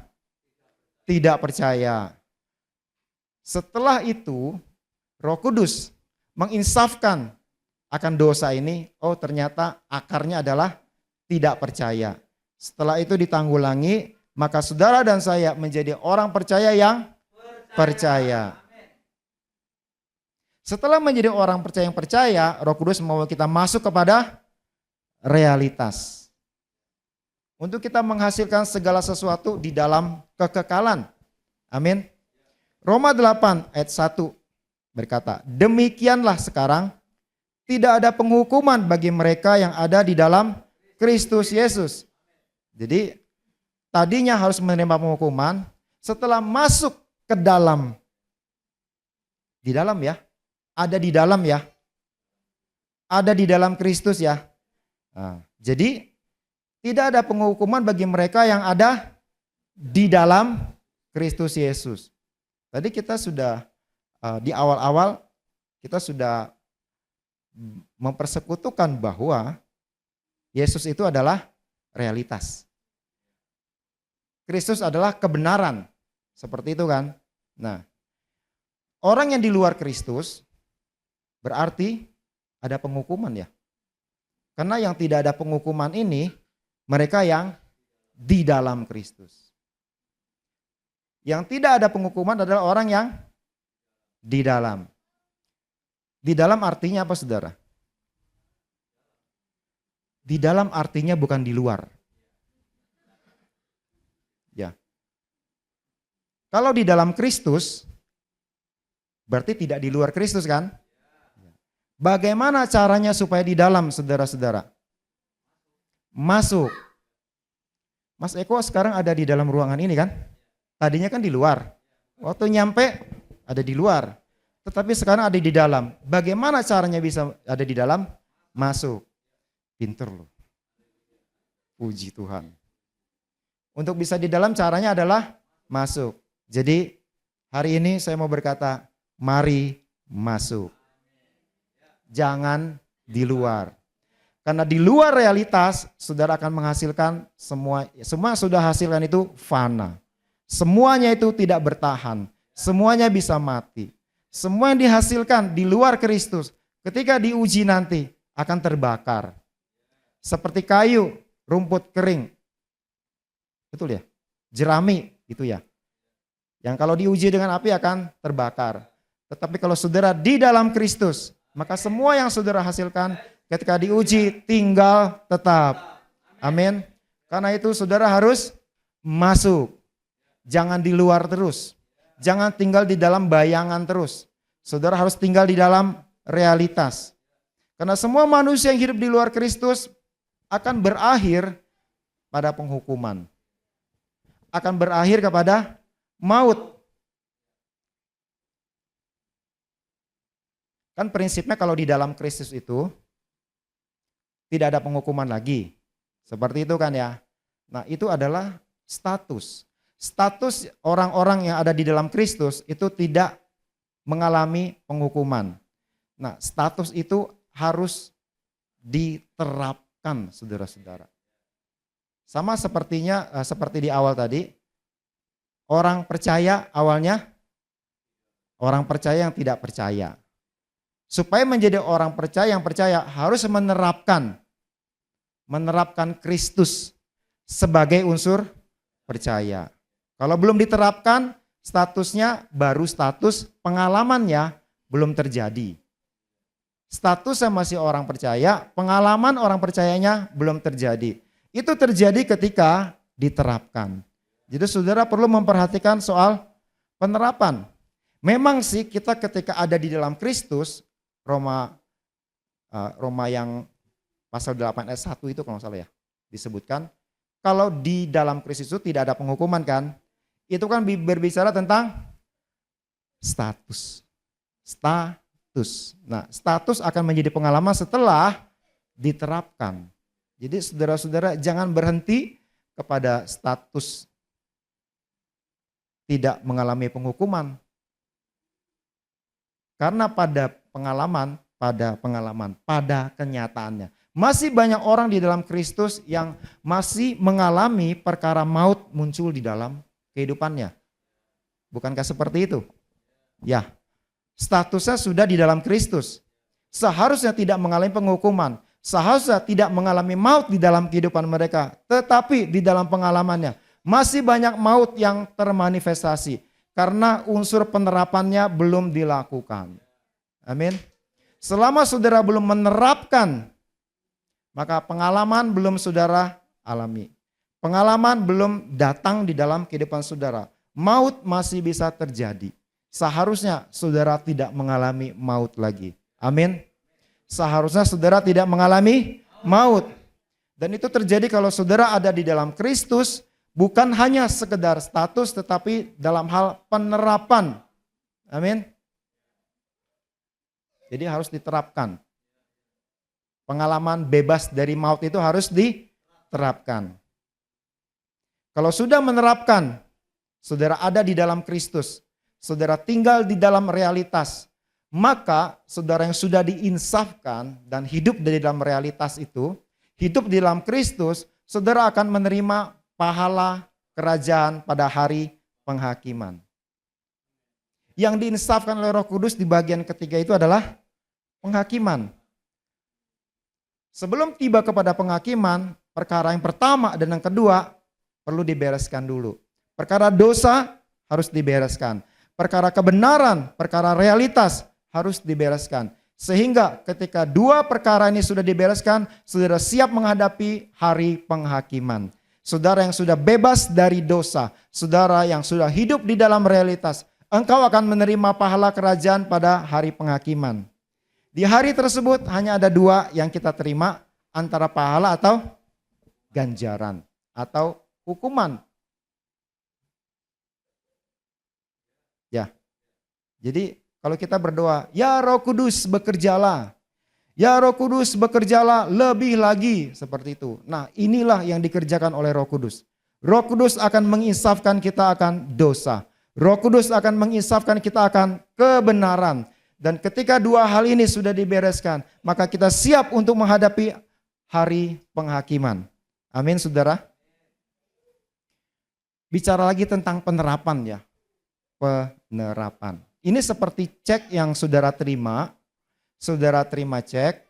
tidak percaya. Setelah itu, Roh Kudus menginsafkan akan dosa ini. Oh, ternyata akarnya adalah tidak percaya. Setelah itu ditanggulangi, maka saudara dan saya menjadi orang percaya yang percaya. Setelah menjadi orang percaya yang percaya, Roh Kudus membawa kita masuk kepada realitas. Untuk kita menghasilkan segala sesuatu di dalam kekekalan. Amin. Roma 8 ayat 1 berkata, demikianlah sekarang tidak ada penghukuman bagi mereka yang ada di dalam Kristus Yesus. Jadi tadinya harus menerima penghukuman, setelah masuk ke dalam, di dalam ya, ada di dalam ya, ada di dalam Kristus ya. Nah, jadi tidak ada penghukuman bagi mereka yang ada di dalam Kristus Yesus. Tadi kita sudah di awal-awal kita sudah mempersekutukan bahwa Yesus itu adalah realitas. Kristus adalah kebenaran. Seperti itu kan. Nah, orang yang di luar Kristus berarti ada penghukuman ya. Karena yang tidak ada penghukuman ini mereka yang di dalam Kristus. Yang tidak ada penghukuman adalah orang yang di dalam. Di dalam artinya apa saudara? Di dalam artinya bukan di luar. Ya. Kalau di dalam Kristus, berarti tidak di luar Kristus kan? Bagaimana caranya supaya di dalam saudara-saudara? Masuk. Mas Eko sekarang ada di dalam ruangan ini kan? Tadinya kan di luar. Waktu nyampe ada di luar. Tetapi sekarang ada di dalam. Bagaimana caranya bisa ada di dalam? Masuk. Pinter loh. Puji Tuhan. Untuk bisa di dalam caranya adalah masuk. Jadi hari ini saya mau berkata, mari masuk. Jangan di luar. Karena di luar realitas, saudara akan menghasilkan semua yang sudah hasilkan itu fana. Semuanya itu tidak bertahan. Semuanya bisa mati. Semua yang dihasilkan di luar Kristus, ketika diuji nanti akan terbakar. Seperti kayu, rumput kering. Betul ya? Jerami itu ya. Yang kalau diuji dengan api akan terbakar. Tetapi kalau saudara di dalam Kristus, maka semua yang saudara hasilkan ketika diuji tinggal tetap. Amin. Karena itu saudara harus masuk. Jangan di luar terus. Jangan tinggal di dalam bayangan terus. Saudara harus tinggal di dalam realitas. Karena semua manusia yang hidup di luar Kristus akan berakhir pada penghukuman. Akan berakhir kepada maut. Kan prinsipnya kalau di dalam Kristus itu tidak ada penghukuman lagi. Seperti itu kan ya. Nah, itu adalah status. Status orang-orang yang ada di dalam Kristus itu tidak mengalami penghukuman. Nah, status itu harus diterapkan. diterapkan, saudara-saudara. Sama sepertinya seperti di awal tadi, orang percaya awalnya orang percaya yang tidak percaya. Supaya menjadi orang percaya yang percaya harus menerapkan Kristus sebagai unsur percaya. Kalau belum diterapkan, statusnya baru status, pengalamannya belum terjadi. Statusnya masih orang percaya, pengalaman orang percayanya belum terjadi. Itu terjadi ketika diterapkan. Jadi saudara perlu memperhatikan soal penerapan. Memang sih kita ketika ada di dalam Kristus, Roma yang pasal 8 ayat 1 itu kalau nggak salah ya, disebutkan, kalau di dalam Kristus itu tidak ada penghukuman kan, itu kan berbicara tentang status. Nah, status akan menjadi pengalaman setelah diterapkan. Jadi saudara-saudara jangan berhenti kepada status tidak mengalami penghukuman. Karena pada kenyataannya masih banyak orang di dalam Kristus yang masih mengalami perkara maut muncul di dalam kehidupannya. Bukankah seperti itu? Ya, statusnya sudah di dalam Kristus. Seharusnya tidak mengalami penghukuman. Seharusnya tidak mengalami maut di dalam kehidupan mereka. Tetapi di dalam pengalamannya masih banyak maut yang termanifestasi. Karena unsur penerapannya belum dilakukan. Amin. Selama saudara belum menerapkan, maka pengalaman belum saudara alami. Pengalaman belum datang di dalam kehidupan saudara. Maut masih bisa terjadi. Seharusnya saudara tidak mengalami maut lagi. Amin. Seharusnya saudara tidak mengalami maut. Dan itu terjadi kalau saudara ada di dalam Kristus, bukan hanya sekedar status tetapi dalam hal penerapan. Amin. Jadi harus diterapkan. Pengalaman bebas dari maut itu harus diterapkan. Kalau sudah menerapkan, saudara ada di dalam Kristus, saudara tinggal di dalam realitas, maka saudara yang sudah diinsafkan dan hidup di dalam realitas itu, hidup di dalam Kristus, saudara akan menerima pahala kerajaan pada hari penghakiman. Yang diinsafkan oleh Roh Kudus di bagian ketiga itu adalah penghakiman. Sebelum tiba kepada penghakiman, perkara yang pertama dan yang kedua perlu dibereskan dulu. Perkara dosa harus dibereskan. Perkara kebenaran, perkara realitas harus dibereskan. Sehingga ketika dua perkara ini sudah dibereskan, saudara siap menghadapi hari penghakiman. Saudara yang sudah bebas dari dosa, saudara yang sudah hidup di dalam realitas, engkau akan menerima pahala kerajaan pada hari penghakiman. Di hari tersebut hanya ada dua yang kita terima, antara pahala atau ganjaran atau hukuman. Ya. Jadi kalau kita berdoa, ya Roh Kudus bekerjalah. Ya Roh Kudus bekerjalah lebih lagi, seperti itu. Nah, inilah yang dikerjakan oleh Roh Kudus. Roh Kudus akan menginsafkan kita akan dosa. Roh Kudus akan menginsafkan kita akan kebenaran. Dan ketika dua hal ini sudah dibereskan, maka kita siap untuk menghadapi hari penghakiman. Amin, saudara. Bicara lagi tentang penerapan ya. Penerapan. Ini seperti cek yang saudara terima. Saudara terima cek.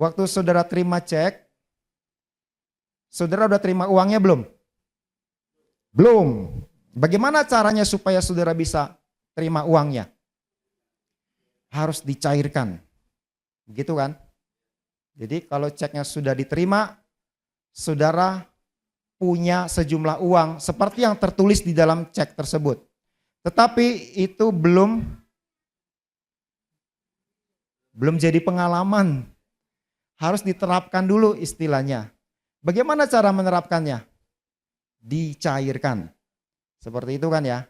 Waktu saudara terima cek, saudara udah terima uangnya belum? Belum. Bagaimana caranya supaya saudara bisa terima uangnya? Harus dicairkan. Gitu kan? Jadi kalau ceknya sudah diterima, saudara punya sejumlah uang seperti yang tertulis di dalam cek tersebut. Tetapi itu belum jadi pengalaman. Harus diterapkan dulu istilahnya. Bagaimana cara menerapkannya? Dicairkan. Seperti itu kan ya.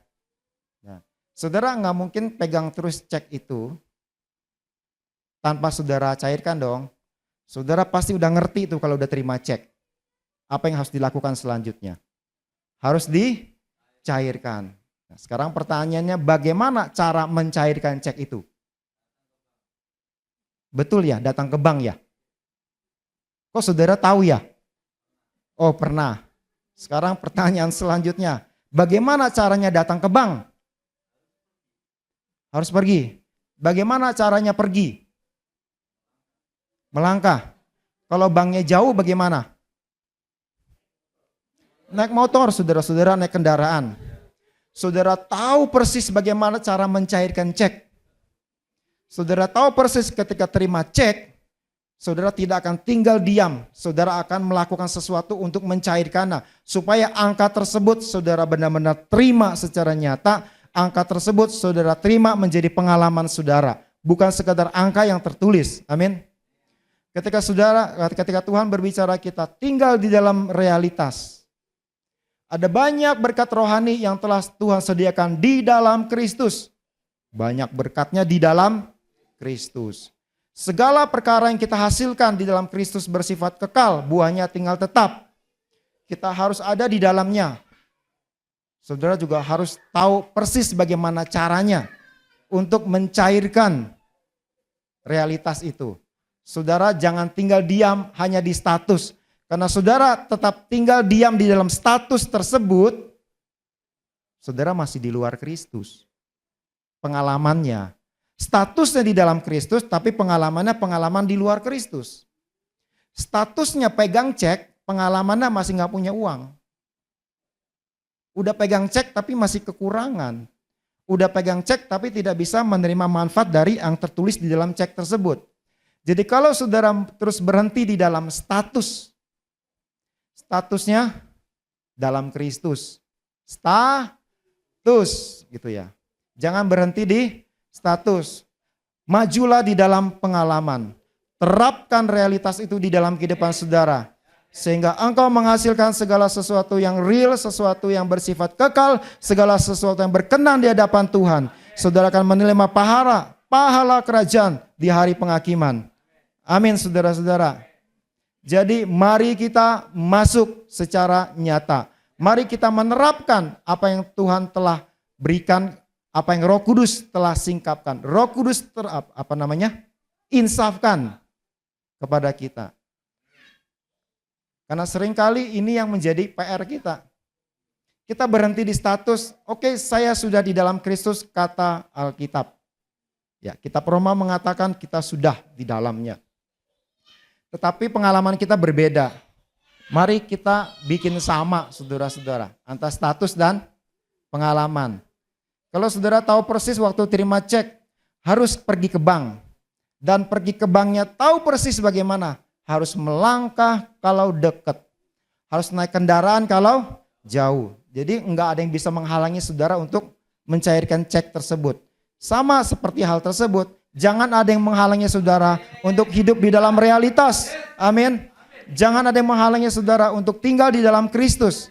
Nah, saudara nggak mungkin pegang terus cek itu tanpa saudara cairkan dong. Saudara pasti udah ngerti itu kalau udah terima cek. Apa yang harus dilakukan selanjutnya? Harus dicairkan. Nah, sekarang pertanyaannya bagaimana cara mencairkan cek itu? Betul ya, datang ke bank ya? Kok saudara tahu ya? Oh pernah. Sekarang pertanyaan selanjutnya, bagaimana caranya datang ke bank? Harus pergi. Bagaimana caranya pergi? Melangkah. Kalau banknya jauh bagaimana? Naik motor, saudara-saudara, naik kendaraan. Saudara tahu persis bagaimana cara mencairkan cek. Saudara tahu persis ketika terima cek, saudara tidak akan tinggal diam. Saudara akan melakukan sesuatu untuk mencairkannya. Supaya angka tersebut saudara benar-benar terima secara nyata. Angka tersebut saudara terima menjadi pengalaman saudara. Bukan sekadar angka yang tertulis. Amin. Ketika Tuhan berbicara, kita tinggal di dalam realitas. Ada banyak berkat rohani yang telah Tuhan sediakan di dalam Kristus. Banyak berkatnya di dalam Kristus. Segala perkara yang kita hasilkan di dalam Kristus bersifat kekal, buahnya tinggal tetap. Kita harus ada di dalamnya. Saudara juga harus tahu persis bagaimana caranya untuk mencairkan realitas itu. Saudara jangan tinggal diam hanya di status. Karena saudara tetap tinggal diam di dalam status tersebut, saudara masih di luar Kristus. Pengalamannya, statusnya di dalam Kristus, tapi pengalamannya pengalaman di luar Kristus. Statusnya pegang cek, pengalamannya masih nggak punya uang. Udah pegang cek tapi masih kekurangan. Udah pegang cek tapi tidak bisa menerima manfaat dari yang tertulis di dalam cek tersebut. Jadi kalau saudara terus berhenti di dalam statusnya dalam Kristus. Status gitu ya. Jangan berhenti di status. Majulah di dalam pengalaman. Terapkan realitas itu di dalam kehidupan saudara. Sehingga engkau menghasilkan segala sesuatu yang real, sesuatu yang bersifat kekal, segala sesuatu yang berkenan di hadapan Tuhan. Saudara akan menerima pahala kerajaan di hari penghakiman. Amin saudara-saudara. Jadi mari kita masuk secara nyata. Mari kita menerapkan apa yang Tuhan telah berikan, apa yang Roh Kudus telah singkapkan. Roh Kudus insafkan kepada kita. Karena seringkali ini yang menjadi PR kita. Kita berhenti di status, oke, saya sudah di dalam Kristus, kata Alkitab. Ya, kitab Roma mengatakan kita sudah di dalamnya. Tetapi pengalaman kita berbeda. Mari kita bikin sama, saudara-saudara, antara status dan pengalaman. Kalau saudara tahu persis waktu terima cek, harus pergi ke bank. Dan pergi ke banknya tahu persis bagaimana. Harus melangkah kalau dekat. Harus naik kendaraan kalau jauh. Jadi enggak ada yang bisa menghalangi saudara untuk mencairkan cek tersebut. Sama seperti hal tersebut, jangan ada yang menghalangi saudara untuk hidup di dalam realitas. Amin. Jangan ada yang menghalangi saudara untuk tinggal di dalam Kristus.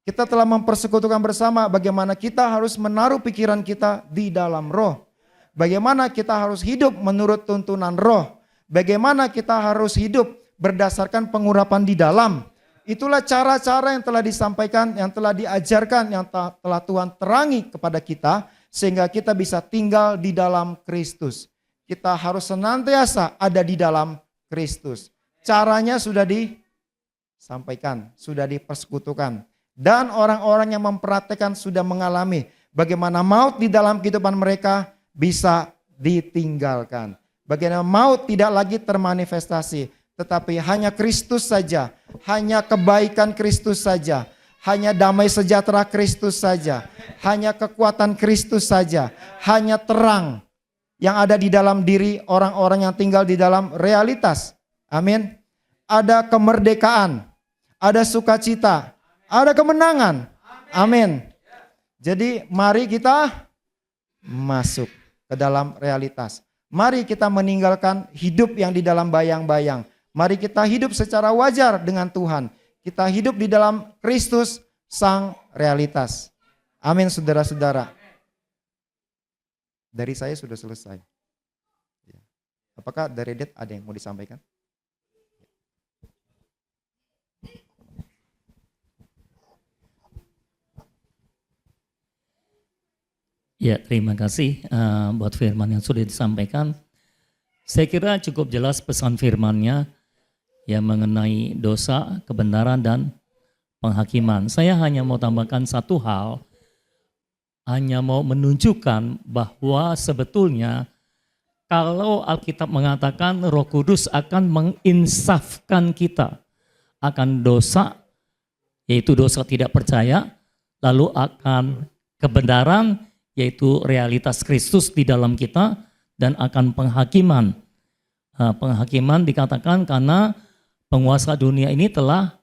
Kita telah mempersekutukan bersama bagaimana kita harus menaruh pikiran kita di dalam Roh. Bagaimana kita harus hidup menurut tuntunan Roh. Bagaimana kita harus hidup berdasarkan pengurapan di dalam. Itulah cara-cara yang telah disampaikan, yang telah diajarkan, yang telah Tuhan terangi kepada kita. Sehingga kita bisa tinggal di dalam Kristus. Kita harus senantiasa ada di dalam Kristus. Caranya sudah disampaikan, sudah dipersekutukan. Dan orang-orang yang mempraktekkan sudah mengalami bagaimana maut di dalam kehidupan mereka bisa ditinggalkan. Bagaimana maut tidak lagi termanifestasi, tetapi hanya Kristus saja, hanya kebaikan Kristus saja, hanya damai sejahtera Kristus saja, hanya kekuatan Kristus saja, hanya terang yang ada di dalam diri orang-orang yang tinggal di dalam realitas. Amin. Ada kemerdekaan, ada sukacita, ada kemenangan. Amin. Jadi mari kita masuk ke dalam realitas. Mari kita meninggalkan hidup yang di dalam bayang-bayang. Mari kita hidup secara wajar dengan Tuhan. Kita hidup di dalam Kristus sang realitas. Amin saudara-saudara. Dari saya sudah selesai. Apakah dari Det ada yang mau disampaikan? Ya, terima kasih buat firman yang sudah disampaikan. Saya kira cukup jelas pesan firman-Nya yang mengenai dosa, kebenaran, dan penghakiman. Saya hanya mau tambahkan satu hal, hanya mau menunjukkan bahwa sebetulnya kalau Alkitab mengatakan Roh Kudus akan menginsafkan kita akan dosa, yaitu dosa tidak percaya, lalu akan kebenaran, yaitu realitas Kristus di dalam kita, dan akan penghakiman. Penghakiman dikatakan karena penguasa dunia ini telah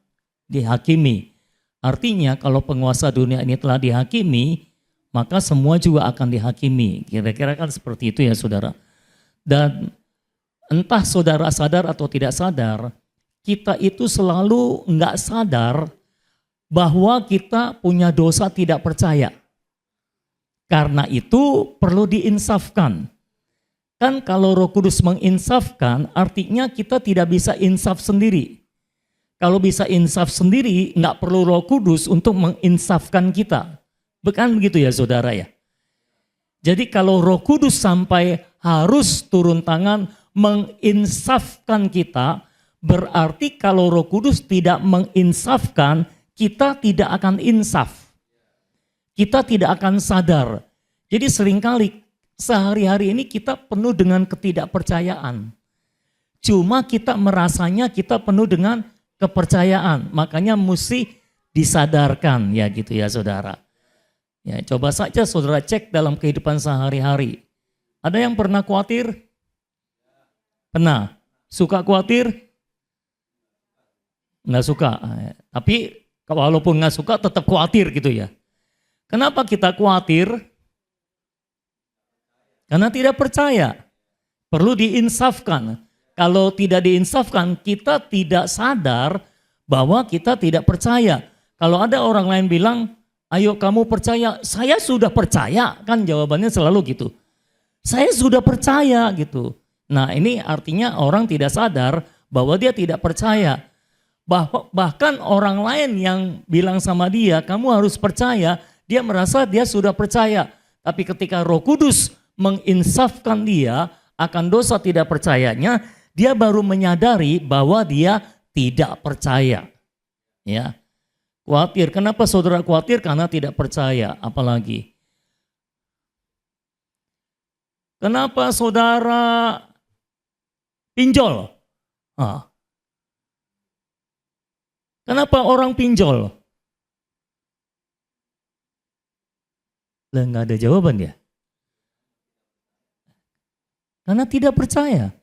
dihakimi. Artinya kalau penguasa dunia ini telah dihakimi, maka semua juga akan dihakimi. Kira-kira kan seperti itu ya saudara. Dan entah saudara sadar atau tidak sadar, kita itu selalu nggak sadar bahwa kita punya dosa tidak percaya. Karena itu perlu diinsafkan. Kan kalau Roh Kudus menginsafkan, artinya kita tidak bisa insaf sendiri. Kalau bisa insaf sendiri, nggak perlu Roh Kudus untuk menginsafkan kita. Bukan begitu ya saudara ya? Jadi kalau Roh Kudus sampai harus turun tangan menginsafkan kita, berarti kalau Roh Kudus tidak menginsafkan, kita tidak akan insaf. Kita tidak akan sadar. Jadi seringkali sehari-hari ini kita penuh dengan ketidakpercayaan. Cuma kita merasanya kita penuh dengan kepercayaan. Makanya mesti disadarkan ya gitu ya saudara. Ya, coba saja saudara cek dalam kehidupan sehari-hari. Ada yang pernah khawatir? Pernah. Suka khawatir? Nggak suka. Tapi walaupun nggak suka tetap khawatir gitu ya. Kenapa kita khawatir? Karena tidak percaya. Perlu diinsafkan. Kalau tidak diinsafkan, kita tidak sadar bahwa kita tidak percaya. Kalau ada orang lain bilang, ayo kamu percaya, saya sudah percaya. Kan jawabannya selalu gitu. Saya sudah percaya gitu. Nah ini artinya orang tidak sadar bahwa dia tidak percaya. Bahkan orang lain yang bilang sama dia, kamu harus percaya, dia merasa dia sudah percaya. Tapi ketika Roh Kudus menginsafkan dia akan dosa tidak percayanya, dia baru menyadari bahwa dia tidak percaya. Ya, khawatir. Kenapa saudara khawatir? Karena tidak percaya. Apalagi? Kenapa saudara pinjol? Kenapa orang pinjol? Lah nggak ada jawaban ya? Karena tidak percaya.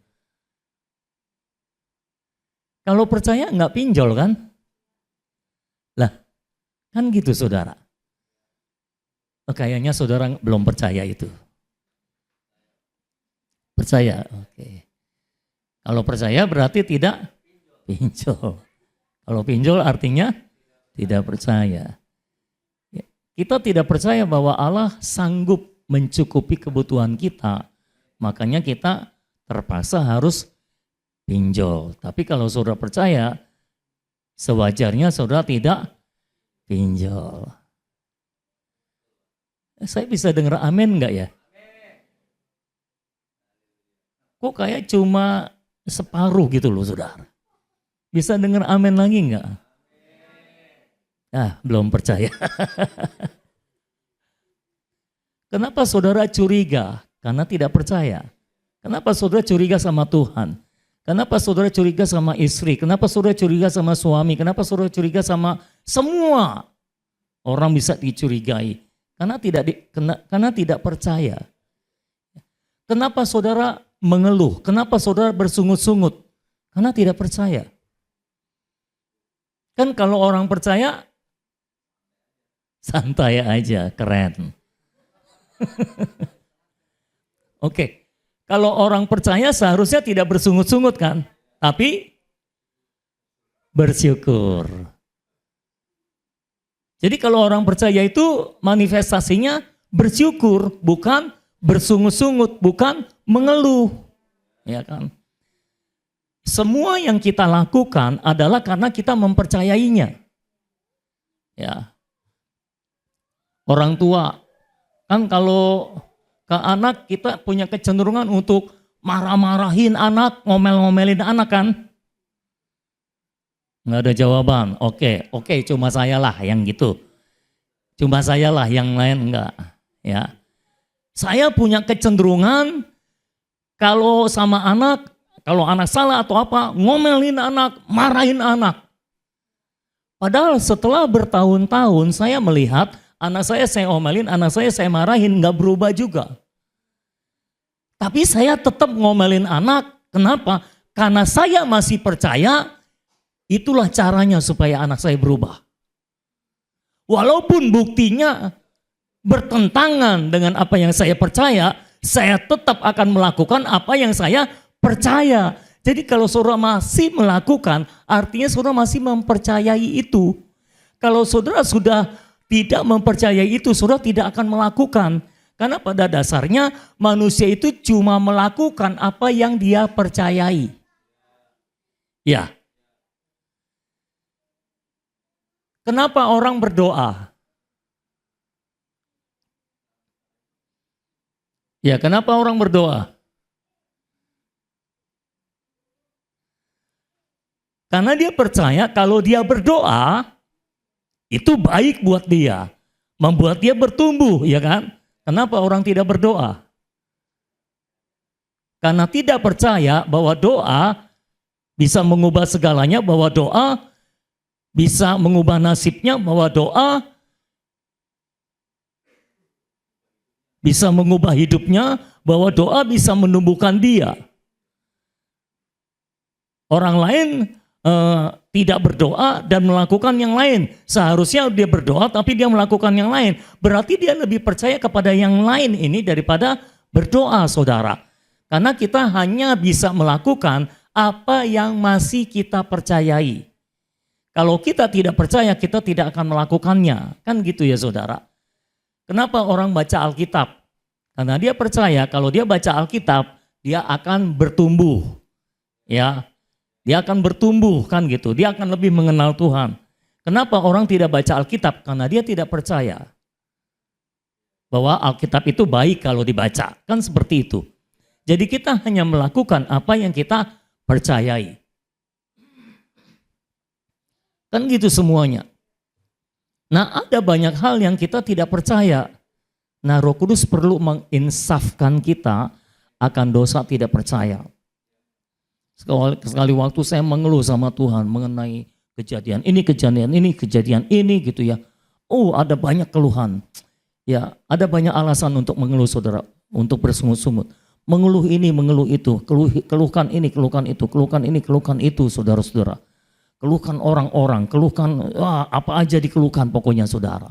Kalau percaya nggak pinjol kan? Lah, kan gitu saudara. Kayaknya saudara belum percaya itu. Percaya, oke. Kalau percaya berarti tidak pinjol. Kalau pinjol artinya tidak percaya. Kita tidak percaya bahwa Allah sanggup mencukupi kebutuhan kita. Makanya kita terpaksa harus pinjol. Tapi kalau saudara percaya, sewajarnya saudara tidak pinjol. Saya bisa dengar amin enggak ya? Kok kayak cuma separuh gitu loh saudara. Bisa dengar amin lagi enggak? Belum percaya. Kenapa saudara curiga? Karena tidak percaya. Kenapa saudara curiga sama Tuhan? Kenapa saudara curiga sama istri? Kenapa saudara curiga sama suami? Kenapa saudara curiga sama semua? Orang bisa dicurigai. Karena tidak percaya. Kenapa saudara mengeluh? Kenapa saudara bersungut-sungut? Karena tidak percaya. Kan kalau orang percaya, santai aja, keren. Oke, kalau orang percaya seharusnya tidak bersungut-sungut kan, tapi bersyukur. Jadi kalau orang percaya itu manifestasinya bersyukur, bukan bersungut-sungut, bukan mengeluh, ya kan? Semua yang kita lakukan adalah karena kita mempercayainya. Ya. Orang tua kan kalau ke anak kita punya kecenderungan untuk marah-marahin anak, ngomel-ngomelin anak kan? Nggak ada jawaban. Oke, cuma saya lah yang gitu. Cuma saya lah, yang lain enggak. Ya. Saya punya kecenderungan kalau sama anak, kalau anak salah atau apa, ngomelin anak, marahin anak. Padahal setelah bertahun-tahun saya melihat anak saya omelin, anak saya marahin, nggak berubah juga. Tapi saya tetap ngomelin anak, kenapa? Karena saya masih percaya itulah caranya supaya anak saya berubah. Walaupun buktinya bertentangan dengan apa yang saya percaya, saya tetap akan melakukan apa yang saya percaya. Jadi kalau saudara masih melakukan, artinya saudara masih mempercayai itu. Kalau saudara sudah tidak mempercayai itu, saudara tidak akan melakukan. Karena pada dasarnya manusia itu cuma melakukan apa yang dia percayai. Ya. Kenapa orang berdoa? Ya, kenapa orang berdoa? Karena dia percaya kalau dia berdoa, itu baik buat dia. Membuat dia bertumbuh, ya kan? Kenapa orang tidak berdoa? Karena tidak percaya bahwa doa bisa mengubah segalanya, bahwa doa bisa mengubah nasibnya, bahwa doa bisa mengubah hidupnya, bahwa doa bisa menumbuhkan dia. Orang lain tidak berdoa dan melakukan yang lain. Seharusnya dia berdoa tapi dia melakukan yang lain. Berarti dia lebih percaya kepada yang lain ini daripada berdoa, saudara. Karena kita hanya bisa melakukan apa yang masih kita percayai. Kalau kita tidak percaya, kita tidak akan melakukannya. Kan gitu ya saudara. Kenapa orang baca Alkitab? Karena dia percaya kalau dia baca Alkitab, dia akan bertumbuh. Ya, dia akan bertumbuh kan gitu. Dia akan lebih mengenal Tuhan. Kenapa orang tidak baca Alkitab? Karena dia tidak percaya bahwa Alkitab itu baik kalau dibaca. Kan seperti itu. Jadi kita hanya melakukan apa yang kita percayai. Kan gitu semuanya. Nah, ada banyak hal yang kita tidak percaya. Nah, Roh Kudus perlu menginsafkan kita akan dosa tidak percaya. Sekali waktu saya mengeluh sama Tuhan mengenai kejadian ini gitu ya. Oh, ada banyak keluhan. Ya, ada banyak alasan untuk mengeluh saudara, untuk bersungut-sungut. Mengeluh ini, mengeluh itu, keluhkan ini, keluhkan itu, keluhkan ini, keluhkan itu, saudara-saudara. Keluhkan orang-orang, keluhkan apa aja dikeluhkan pokoknya saudara.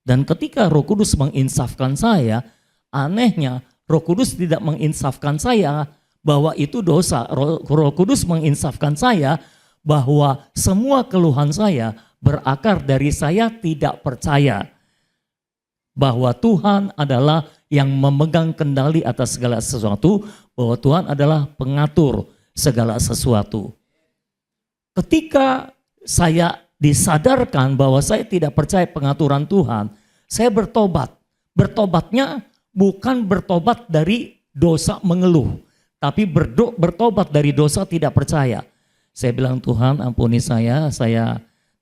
Dan ketika Roh Kudus menginsafkan saya, anehnya Roh Kudus tidak menginsafkan saya bahwa itu dosa. Roh Kudus menginsafkan saya bahwa semua keluhan saya berakar dari saya tidak percaya bahwa Tuhan adalah yang memegang kendali atas segala sesuatu, bahwa Tuhan adalah pengatur segala sesuatu. Ketika saya disadarkan bahwa saya tidak percaya pengaturan Tuhan, saya bertobat. Bertobatnya bukan bertobat dari dosa mengeluh, tapi bertobat dari dosa tidak percaya. Saya bilang, Tuhan ampuni saya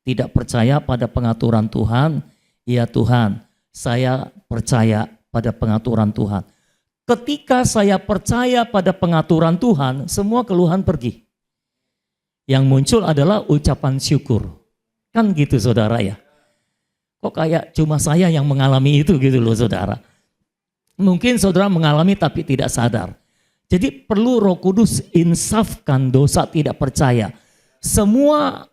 tidak percaya pada pengaturan Tuhan. Ya Tuhan, saya percaya pada pengaturan Tuhan. Ketika saya percaya pada pengaturan Tuhan, semua keluhan pergi. Yang muncul adalah ucapan syukur. Kan gitu saudara ya. Kok kayak cuma saya yang mengalami itu gitu loh saudara. Mungkin saudara mengalami tapi tidak sadar. Jadi perlu Roh Kudus insafkan dosa tidak percaya. Semua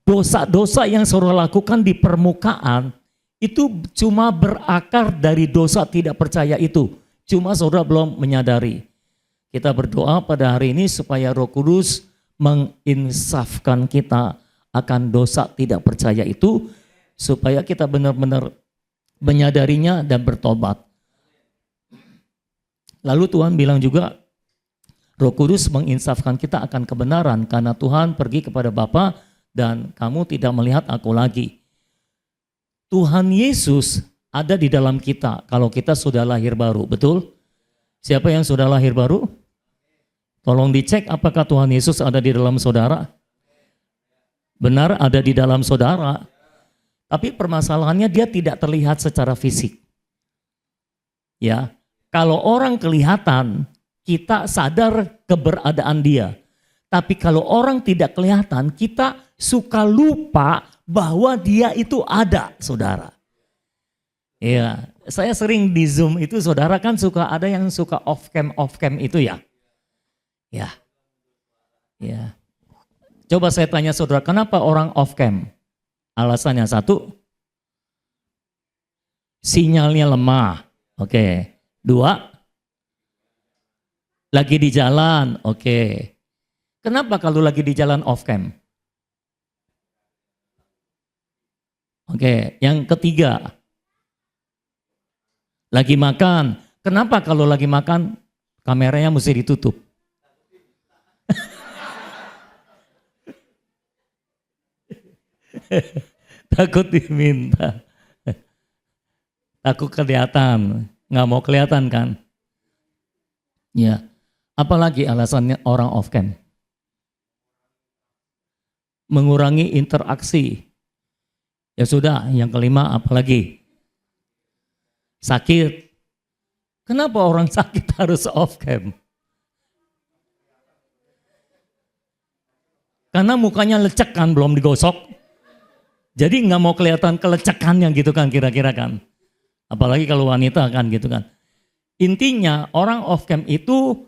dosa-dosa yang saudara lakukan di permukaan itu cuma berakar dari dosa tidak percaya itu. Cuma saudara belum menyadari. Kita berdoa pada hari ini supaya Roh Kudus menginsafkan kita akan dosa tidak percaya itu, supaya kita benar-benar menyadarinya dan bertobat. Lalu Tuhan bilang juga, Roh Kudus menginsafkan kita akan kebenaran karena Tuhan pergi kepada Bapa dan kamu tidak melihat aku lagi. Tuhan Yesus ada di dalam kita kalau kita sudah lahir baru, betul? Siapa yang sudah lahir baru? Tolong dicek apakah Tuhan Yesus ada di dalam saudara. Benar ada di dalam saudara. Tapi permasalahannya dia tidak terlihat secara fisik. Ya, kalau orang kelihatan, kita sadar keberadaan dia. Tapi kalau orang tidak kelihatan, kita suka lupa bahwa dia itu ada, saudara. Ya, saya sering di Zoom itu, saudara kan suka ada yang suka off cam itu ya. Ya, ya. Coba saya tanya saudara, kenapa orang off cam? Alasannya satu, sinyalnya lemah. Oke. Dua, lagi di jalan. Oke. Kenapa kalau lagi di jalan off cam? Oke, yang ketiga, lagi makan. Kenapa kalau lagi makan kameranya mesti ditutup? Takut diminta. Takut kelihatan, nggak mau kelihatan kan? Ya, apalagi alasannya orang off cam? Mengurangi interaksi. Ya sudah, yang kelima apalagi? Sakit. Kenapa orang sakit harus off cam? Karena mukanya lecek kan, belum digosok. Jadi nggak mau kelihatan kelecekannya gitu kan kira-kira kan. Apalagi kalau wanita kan gitu kan. Intinya orang off cam itu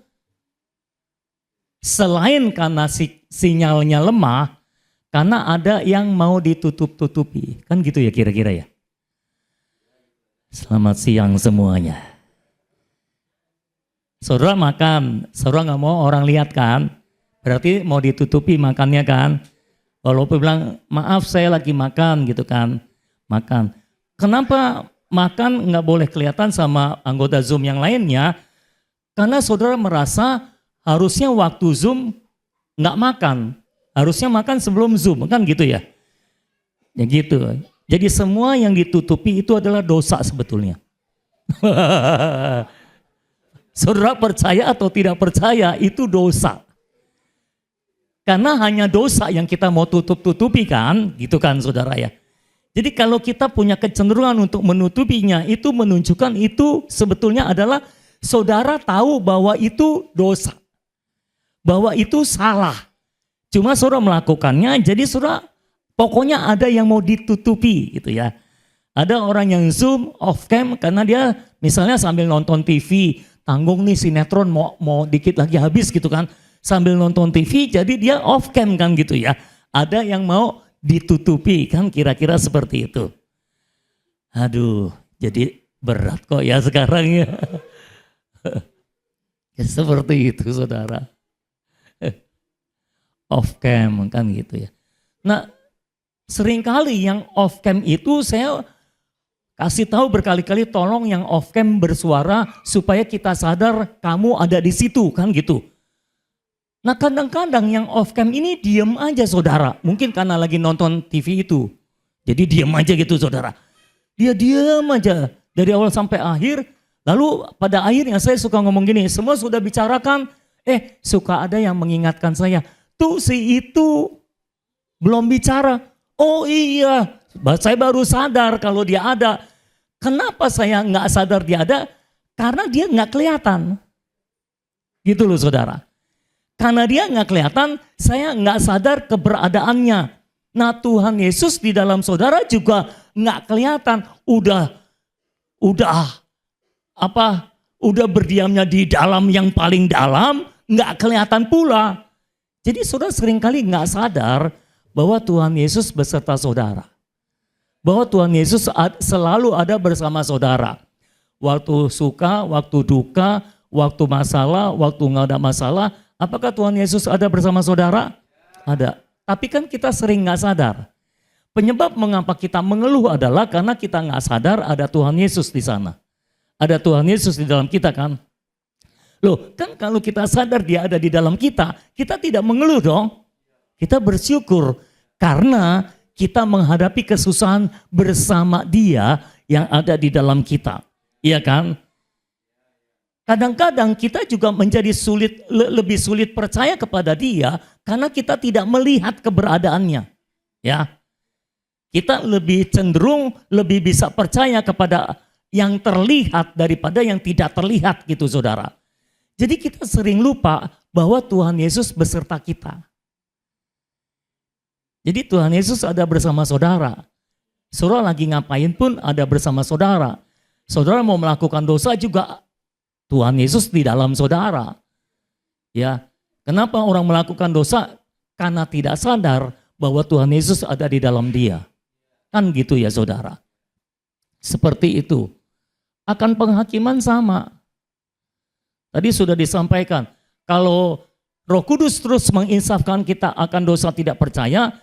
selain karena sinyalnya lemah, karena ada yang mau ditutup-tutupi. Kan gitu ya kira-kira ya. Selamat siang semuanya. Saudara makan, saudara nggak mau orang lihat kan. Berarti mau ditutupi makannya kan. Walaupun bilang maaf saya lagi makan gitu kan. Makan. Kenapa makan nggak boleh kelihatan sama anggota Zoom yang lainnya? Karena saudara merasa harusnya waktu Zoom nggak makan. Harusnya makan sebelum Zoom, kan gitu ya? Ya gitu. Jadi semua yang ditutupi itu adalah dosa sebetulnya. Saudara percaya atau tidak percaya itu dosa. Karena hanya dosa yang kita mau tutup-tutupi kan, gitu kan saudara ya. Jadi kalau kita punya kecenderungan untuk menutupinya, itu menunjukkan itu sebetulnya adalah saudara tahu bahwa itu dosa. Bahwa itu salah. Cuma saudara melakukannya, jadi saudara pokoknya ada yang mau ditutupi gitu ya. Ada orang yang Zoom off cam karena dia misalnya sambil nonton TV, tanggung nih sinetron mau dikit lagi habis gitu kan. Sambil nonton TV jadi dia off cam kan gitu ya. Ada yang mau ditutupi kan kira-kira seperti itu. Aduh, jadi berat kok ya sekarang ya. Ya seperti itu saudara. Off cam kan gitu ya. Nah, seringkali yang off cam itu saya kasih tahu berkali-kali, tolong yang off cam bersuara supaya kita sadar kamu ada di situ kan gitu. Nah kadang-kadang yang off cam ini diem aja saudara. Mungkin karena lagi nonton TV itu. Jadi diem aja gitu saudara. Dia diem aja dari awal sampai akhir. Lalu pada akhirnya saya suka ngomong gini, semua sudah bicarakan. Suka ada yang mengingatkan saya. Tuh si itu belum bicara. Oh iya, saya baru sadar kalau dia ada. Kenapa saya nggak sadar dia ada? Karena dia nggak kelihatan. Gitu loh saudara. Karena dia nggak kelihatan, saya nggak sadar keberadaannya. Nah Tuhan Yesus di dalam saudara juga nggak kelihatan. Udah berdiamnya di dalam yang paling dalam, nggak kelihatan pula. Jadi saudara seringkali nggak sadar bahwa Tuhan Yesus beserta saudara. Bahwa Tuhan Yesus selalu ada bersama saudara. Waktu suka, waktu duka, waktu masalah, waktu nggak ada masalah. Apakah Tuhan Yesus ada bersama saudara? Ada. Tapi kan kita sering nggak sadar. Penyebab mengapa kita mengeluh adalah karena kita nggak sadar ada Tuhan Yesus di sana. Ada Tuhan Yesus di dalam kita kan. Loh kan kalau kita sadar dia ada di dalam kita tidak mengeluh dong. Kita bersyukur karena kita menghadapi kesusahan bersama dia yang ada di dalam kita. Iya kan? kadang-kadang kita juga menjadi lebih sulit percaya kepada Dia karena kita tidak melihat keberadaannya. Ya, kita lebih cenderung lebih bisa percaya kepada yang terlihat daripada yang tidak terlihat gitu saudara. Jadi kita sering lupa bahwa Tuhan Yesus beserta kita. Jadi Tuhan Yesus ada bersama saudara. Saudara lagi ngapain pun ada bersama saudara. Saudara mau melakukan dosa juga Tuhan Yesus di dalam saudara. Ya, kenapa orang melakukan dosa? Karena tidak sadar bahwa Tuhan Yesus ada di dalam dia. Kan gitu ya saudara. Seperti itu. Akan penghakiman sama. Tadi sudah disampaikan, kalau Roh Kudus terus menginsafkan kita akan dosa tidak percaya,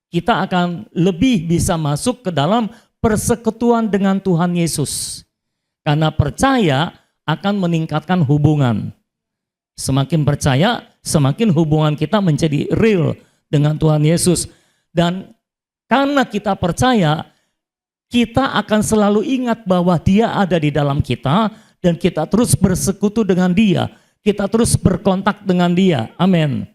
kita akan lebih bisa masuk ke dalam persekutuan dengan Tuhan Yesus. Karena percaya akan meningkatkan hubungan. Semakin percaya, semakin hubungan kita menjadi real dengan Tuhan Yesus. Dan karena kita percaya, kita akan selalu ingat bahwa Dia ada di dalam kita dan kita terus bersekutu dengan Dia. Kita terus berkontak dengan Dia. Amin.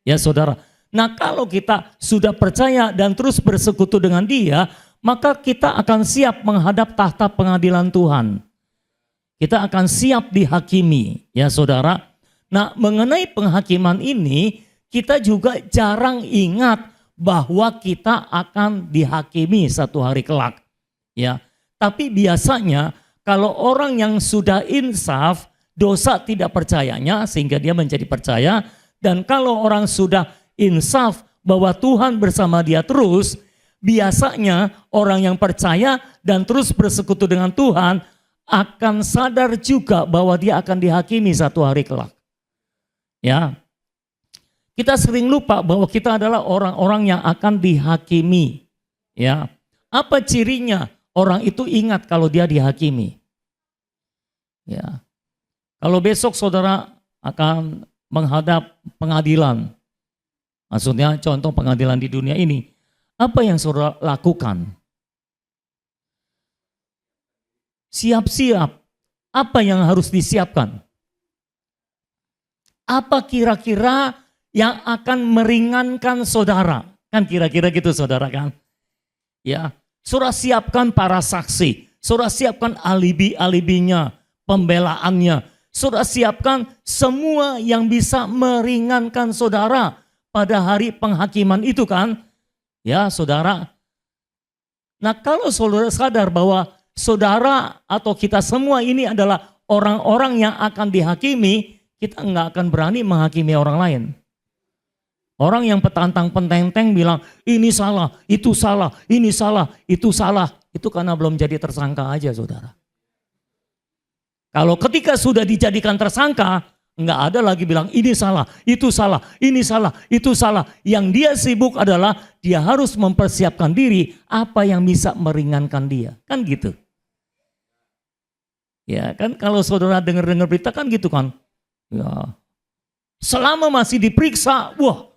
Ya saudara. Nah kalau kita sudah percaya dan terus bersekutu dengan Dia, maka kita akan siap menghadap tahta pengadilan Tuhan. Kita akan siap dihakimi, ya saudara. Nah mengenai penghakiman ini, kita juga jarang ingat bahwa kita akan dihakimi satu hari kelak. Ya, tapi biasanya kalau orang yang sudah insaf, dosa tidak percayanya sehingga dia menjadi percaya. Dan kalau orang sudah insaf bahwa Tuhan bersama dia terus, biasanya orang yang percaya dan terus bersekutu dengan Tuhan akan sadar juga bahwa dia akan dihakimi satu hari kelak. Ya, kita sering lupa bahwa kita adalah orang-orang yang akan dihakimi. Ya, apa cirinya? Orang itu ingat kalau dia dihakimi. Ya, kalau besok saudara akan menghadap pengadilan, maksudnya contoh pengadilan di dunia ini, apa yang saudara lakukan? Siap-siap. Apa yang harus disiapkan? Apa kira-kira yang akan meringankan saudara? Kan kira-kira gitu saudara kan? Ya, saudara siapkan para saksi. Saudara siapkan alibi-alibinya, pembelaannya. Saudara siapkan semua yang bisa meringankan saudara pada hari penghakiman itu kan? Ya saudara. Nah kalau saudara sadar bahwa saudara atau kita semua ini adalah orang-orang yang akan dihakimi, kita nggak akan berani menghakimi orang lain. Orang yang petantang pententeng bilang ini salah, itu salah, ini salah, itu salah. Itu karena belum jadi tersangka aja saudara. Kalau ketika sudah dijadikan tersangka, nggak ada lagi bilang ini salah, itu salah, ini salah, itu salah. Yang dia sibuk adalah dia harus mempersiapkan diri apa yang bisa meringankan dia. Kan gitu. Ya kan kalau saudara dengar-dengar berita kan gitu kan. Ya. Selama masih diperiksa, wah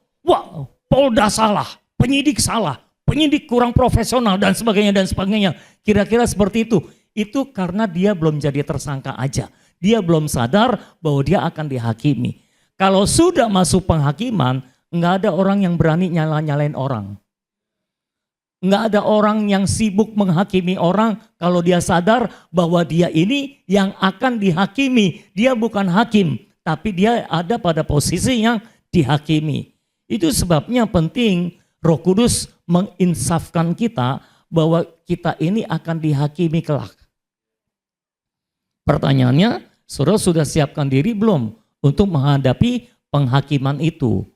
Polda salah, penyidik salah, penyidik kurang profesional dan sebagainya dan sebagainya. Kira-kira seperti itu. Itu karena dia belum jadi tersangka aja. Dia belum sadar bahwa dia akan dihakimi. Kalau sudah masuk penghakiman, nggak ada orang yang berani nyalain orang. Nggak ada orang yang sibuk menghakimi orang kalau dia sadar bahwa dia ini yang akan dihakimi. Dia bukan hakim, tapi dia ada pada posisi yang dihakimi. Itu sebabnya penting Roh Kudus menginsafkan kita bahwa kita ini akan dihakimi kelak. Pertanyaannya, saudara sudah siapkan diri belum untuk menghadapi penghakiman itu?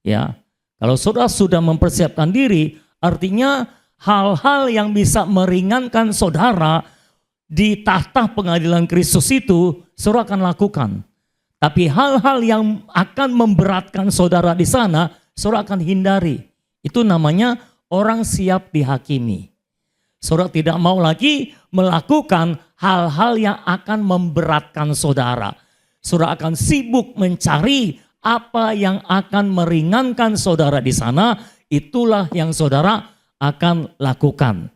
Ya, kalau saudara sudah mempersiapkan diri, artinya hal-hal yang bisa meringankan saudara di tahta pengadilan Kristus itu, saudara akan lakukan. Tapi hal-hal yang akan memberatkan saudara di sana, saudara akan hindari. Itu namanya orang siap dihakimi. Saudara tidak mau lagi melakukan hal-hal yang akan memberatkan saudara. Saudara akan sibuk mencari apa yang akan meringankan saudara di sana, itulah yang saudara akan lakukan.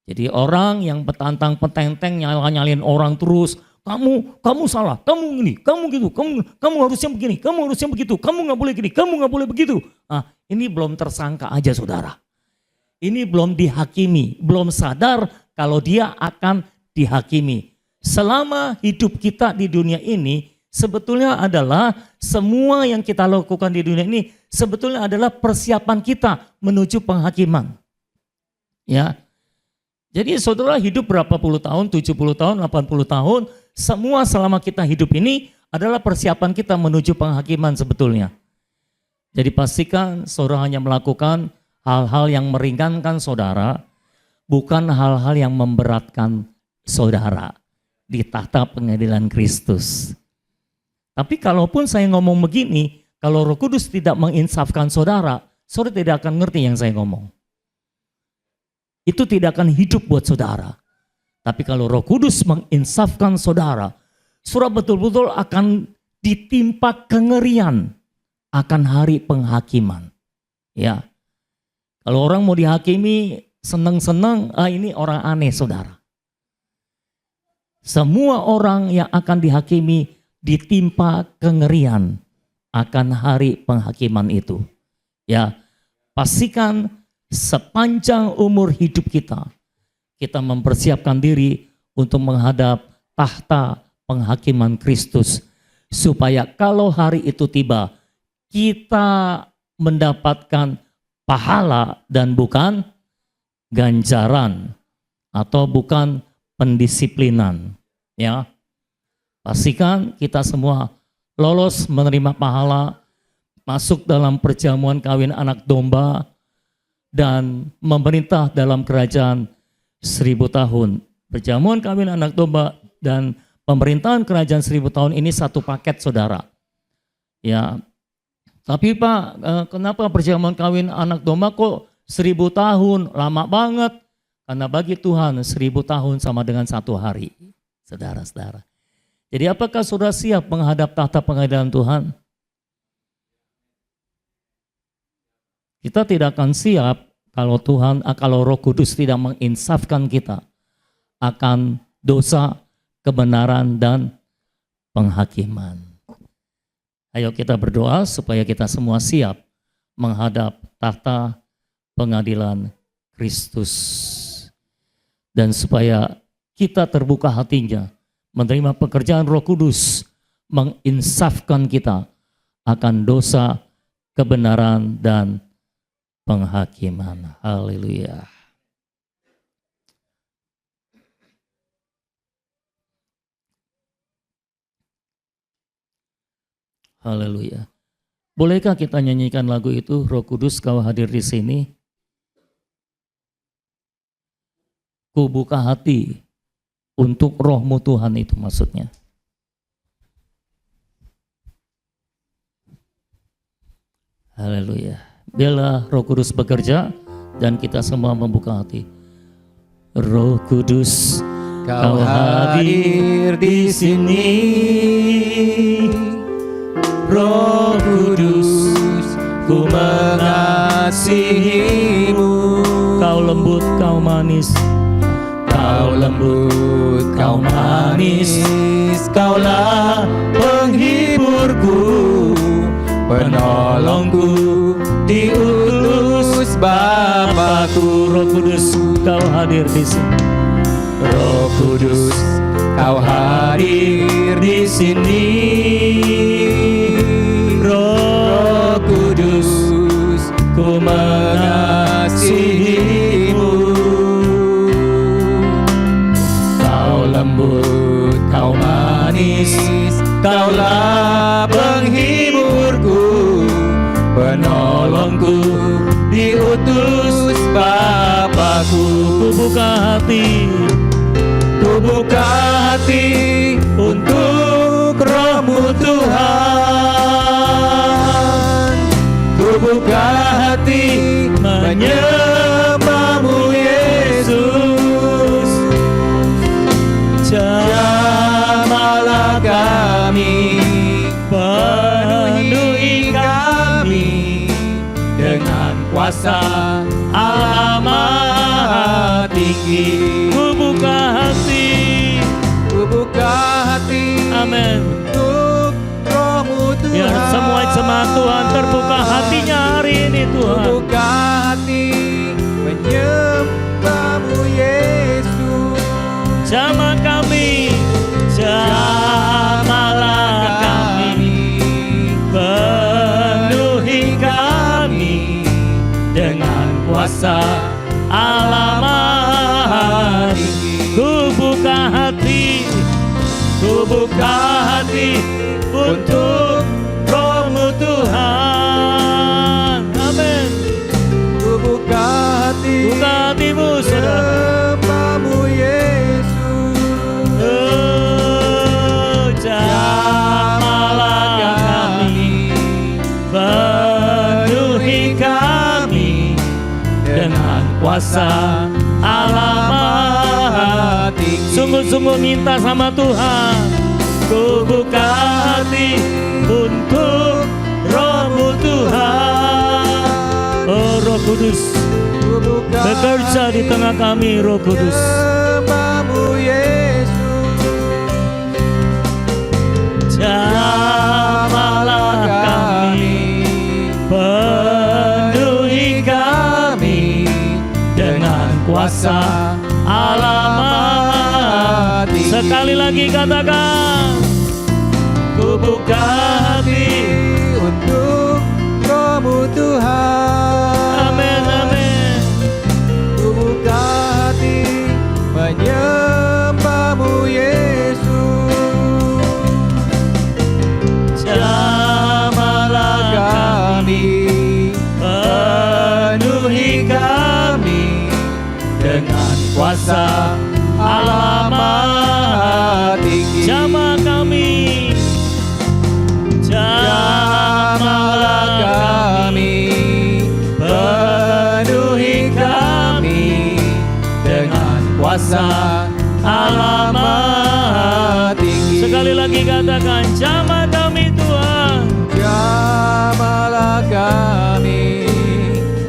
Jadi orang yang petantang petenteng nyalin orang terus, kamu salah, kamu gini, kamu gitu, kamu harusnya begini, kamu harusnya begitu, kamu nggak boleh gini, kamu nggak boleh begitu. Ini belum tersangka aja saudara. Ini belum dihakimi, belum sadar kalau dia akan dihakimi. Selama hidup kita di dunia ini sebetulnya adalah semua yang kita lakukan di dunia ini sebetulnya adalah persiapan kita menuju penghakiman. Ya. Jadi saudara hidup berapa puluh tahun, 70 tahun, 80 tahun, semua selama kita hidup ini adalah persiapan kita menuju penghakiman sebetulnya. Jadi pastikan saudara hanya melakukan hal-hal yang meringankan saudara, bukan hal-hal yang memberatkan saudara di tahta pengadilan Kristus. Tapi kalaupun saya ngomong begini, kalau Roh Kudus tidak menginsafkan saudara, saudara tidak akan ngerti yang saya ngomong. Itu tidak akan hidup buat saudara. Tapi kalau Roh Kudus menginsafkan saudara, saudara betul-betul akan ditimpa kengerian akan hari penghakiman. Ya. Kalau orang mau dihakimi senang-senang, ini orang aneh saudara. Semua orang yang akan dihakimi ditimpa kengerian akan hari penghakiman itu. Ya, pastikan sepanjang umur hidup kita mempersiapkan diri untuk menghadap tahta penghakiman Kristus. Supaya kalau hari itu tiba, kita mendapatkan pahala dan bukan ganjaran atau bukan pendisiplinan. Ya, pastikan kita semua lolos menerima pahala, masuk dalam perjamuan kawin anak domba, dan memerintah dalam kerajaan 1000 tahun. Perjamuan kawin anak domba dan pemerintahan kerajaan 1000 tahun ini satu paket saudara. Ya, tapi Pak, kenapa perjamuan kawin anak domba kok 1000 tahun? Lama banget. Karena bagi Tuhan 1000 tahun sama dengan 1 hari. Saudara-saudara. Jadi apakah saudara siap menghadap tahta pengadilan Tuhan? Kita tidak akan siap kalau Roh Kudus tidak menginsafkan kita akan dosa, kebenaran, dan penghakiman. Ayo kita berdoa supaya kita semua siap menghadap tahta pengadilan Kristus. Dan supaya kita terbuka hatinya menerima pekerjaan Roh Kudus menginsafkan kita akan dosa, kebenaran, dan penghakiman. Haleluya. Haleluya. Bolehkah kita nyanyikan lagu itu, Roh Kudus Kau hadir di sini? Ku buka hati untuk rohmu Tuhan, itu maksudnya. Haleluya. Biarlah Roh Kudus bekerja dan kita semua membuka hati. Roh Kudus, Kau hadir di sini. Roh Kudus, ku mengasihimu. Kau lembut, kau manis. Kau lembut, kau manis. Kaulah penghiburku, penolongku, diutus Bapakku. Roh Kudus, Kau hadir di sini. Roh Kudus, Kau hadir di sini. Roh Kudus, ku mengasihimu. Kau lembut, Kau manis, Kaulah penghiburku, penolongku, diutus Bapakku. Ku buka hati, ku buka hati untuk Roh-Mu Tuhan. Ku buka hati menyembah-Mu Yesus. Jamahlah kami, penuhi kami dengan kuasa Allah Maha Tinggi. Ku buka hati Tuhan terbuka hatinya hari ini Tuhan. Buka hati menyembah-Mu Yesus. Jamah kami, jamahlah kami, penuhi kami dengan kuasa Allah Maha Tinggi. Ku buka hati untuk Roh-Mu Tuhan. Amin. Ku buka hati Buka hatimu saudara. menyembah-Mu Yesus. Oh, jamahlah kami, penuhi kami dengan kuasa Allah Maha Tinggi. Sungguh-sungguh minta sama Tuhan. Ku buka hati untuk Roh-Mu Tuhan. Oh Roh Kudus, Ku buka bekerja di tengah kami Roh Kudus. menyembah-Mu Yesus. Jamahlah kami, penuhi kami dengan kuasa Allah Maha Tinggi. Sekali lagi katakan, ku buka hati. Untuk Roh-Mu Tuhan. Amin, amin. Ku buka hati menyembah-Mu Yesus. Jamahlah kami, penuhi kami dengan kuasa Allah Maha Tinggi. Jamah kami, jamahlah kami, penuhi kami dengan kuasa Allah Maha Tinggi. Sekali lagi katakan, jamah kami Tuhan. Jamahlah kami,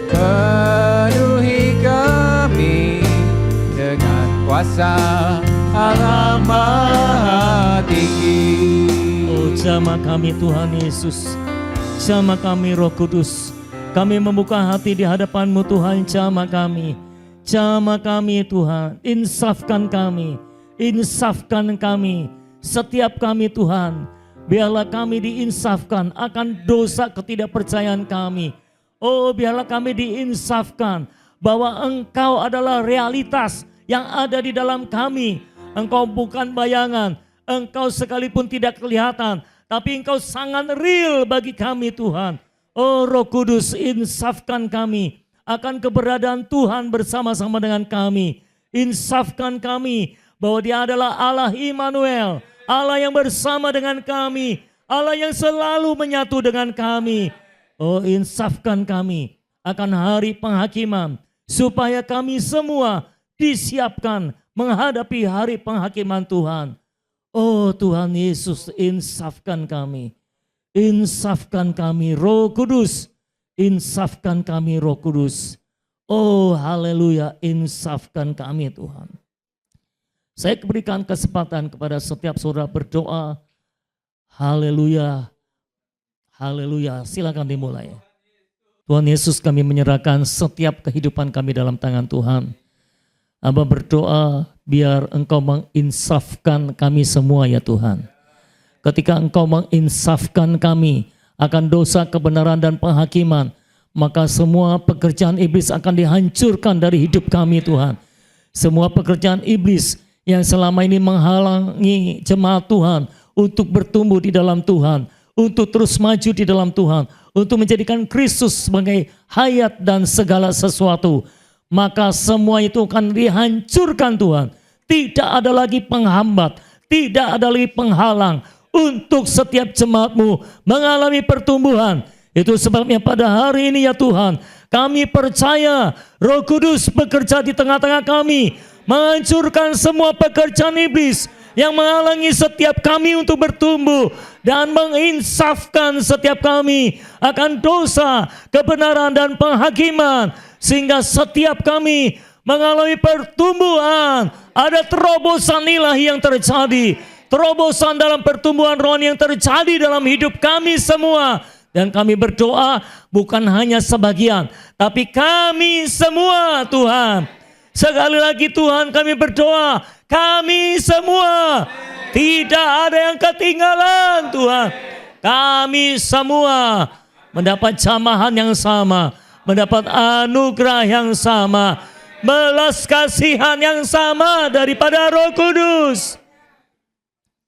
penuhi kami dengan kuasa Allah Maha Tinggi. Oh, jamah kami Tuhan Yesus, jamah kami Roh Kudus. Kami membuka hati di hadapan-Mu Tuhan. Jamah kami Tuhan. Insafkan kami, setiap kami Tuhan. Biarlah kami diinsafkan akan dosa ketidakpercayaan kami. Oh, biarlah kami diinsafkan bahwa Engkau adalah realitas yang ada di dalam kami. Engkau bukan bayangan, Engkau sekalipun tidak kelihatan, tapi Engkau sangat real bagi kami Tuhan. Oh Roh Kudus, insafkan kami akan keberadaan Tuhan bersama-sama dengan kami. Insafkan kami bahwa Dia adalah Allah Immanuel, Allah yang bersama dengan kami, Allah yang selalu menyatu dengan kami. Oh, insafkan kami akan hari penghakiman, supaya kami semua disiapkan menghadapi hari penghakiman Tuhan. Oh Tuhan Yesus, insafkan kami. Insafkan kami Roh Kudus. Insafkan kami Roh Kudus. Oh haleluya, insafkan kami Tuhan. Saya berikan kesempatan kepada setiap saudara berdoa. Haleluya. Haleluya. Silakan dimulai. Tuhan Yesus, kami menyerahkan setiap kehidupan kami dalam tangan Tuhan. Aba berdoa biar Engkau menginsafkan kami semua ya Tuhan. Ketika Engkau menginsafkan kami akan dosa, kebenaran dan penghakiman, maka semua pekerjaan iblis akan dihancurkan dari hidup kami Tuhan. Semua pekerjaan iblis yang selama ini menghalangi jemaat Tuhan untuk bertumbuh di dalam Tuhan, untuk terus maju di dalam Tuhan, untuk menjadikan Kristus sebagai hayat dan segala sesuatu, maka semua itu akan dihancurkan Tuhan. Tidak ada lagi penghambat, tidak ada lagi penghalang untuk setiap jemaat-Mu mengalami pertumbuhan. Itu sebabnya pada hari ini ya Tuhan, kami percaya Roh Kudus bekerja di tengah-tengah kami, menghancurkan semua pekerjaan iblis yang menghalangi setiap kami untuk bertumbuh, dan menginsafkan setiap kami akan dosa, kebenaran dan penghakiman, sehingga setiap kami mengalami pertumbuhan. Ada terobosan ilahi yang terjadi, terobosan dalam pertumbuhan rohani yang terjadi dalam hidup kami semua. Dan kami berdoa bukan hanya sebagian, tapi kami semua Tuhan. Sekali lagi Tuhan, kami berdoa, kami semua. Tidak ada yang ketinggalan Tuhan. Kami semua mendapat jamahan yang sama, mendapat anugerah yang sama, belas kasihan yang sama daripada Roh Kudus.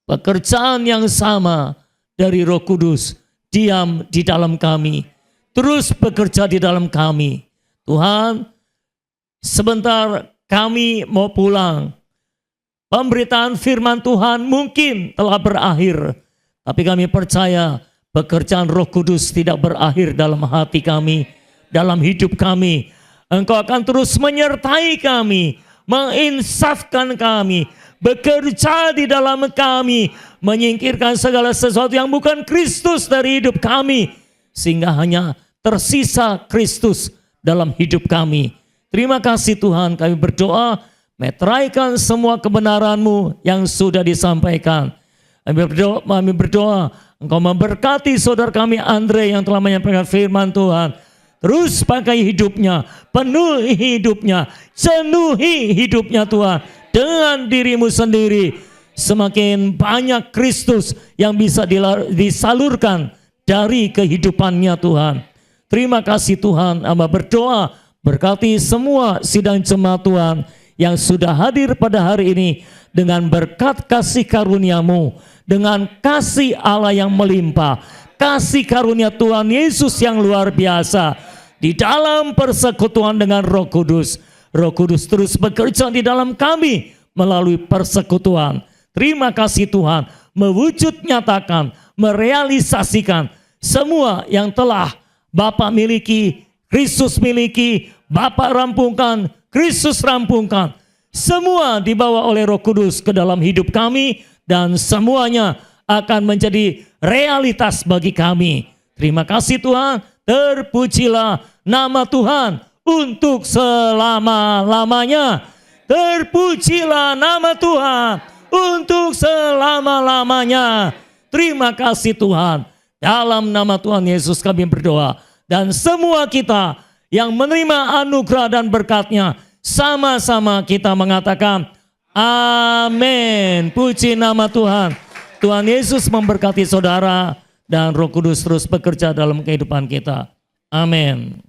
Pekerjaan yang sama dari Roh Kudus diam di dalam kami, terus bekerja di dalam kami. Tuhan, sebentar kami mau pulang. Pemberitaan firman Tuhan mungkin telah berakhir, tapi kami percaya pekerjaan Roh Kudus tidak berakhir dalam hati kami, dalam hidup kami. Engkau akan terus menyertai kami, menginsafkan kami, bekerja di dalam kami, menyingkirkan segala sesuatu yang bukan Kristus dari hidup kami, sehingga hanya tersisa Kristus dalam hidup kami. Terima kasih Tuhan, kami berdoa, meteraikan semua kebenaran-Mu yang sudah disampaikan. Kami berdoa, Engkau memberkati saudara kami Andre yang telah menyampaikan firman Tuhan. Terus pakai hidupnya, penuhi hidupnya, penuhi hidupnya Tuhan dengan diri-Mu sendiri. Semakin banyak Kristus yang bisa disalurkan dari kehidupannya Tuhan. Terima kasih Tuhan, hamba berdoa berkati semua sidang jemaat Tuhan yang sudah hadir pada hari ini dengan berkat kasih karunia-Mu, dengan kasih Allah yang melimpah, kasih karunia Tuhan Yesus yang luar biasa di dalam persekutuan dengan Roh Kudus. Roh Kudus terus bekerja di dalam kami melalui persekutuan. Terima kasih Tuhan, mewujud nyatakan, merealisasikan semua yang telah Bapa miliki, Kristus miliki, Bapa rampungkan, Kristus rampungkan. Semua dibawa oleh Roh Kudus ke dalam hidup kami dan semuanya akan menjadi realitas bagi kami. Terima kasih Tuhan, terpujilah nama Tuhan untuk selama-lamanya. Terpujilah nama Tuhan untuk selama-lamanya. Terima kasih Tuhan. Dalam nama Tuhan Yesus kami berdoa. Dan semua kita yang menerima anugerah dan berkat-Nya, sama-sama kita mengatakan amin. Puji nama Tuhan. Tuhan Yesus memberkati saudara dan Roh Kudus terus bekerja dalam kehidupan kita. Amin.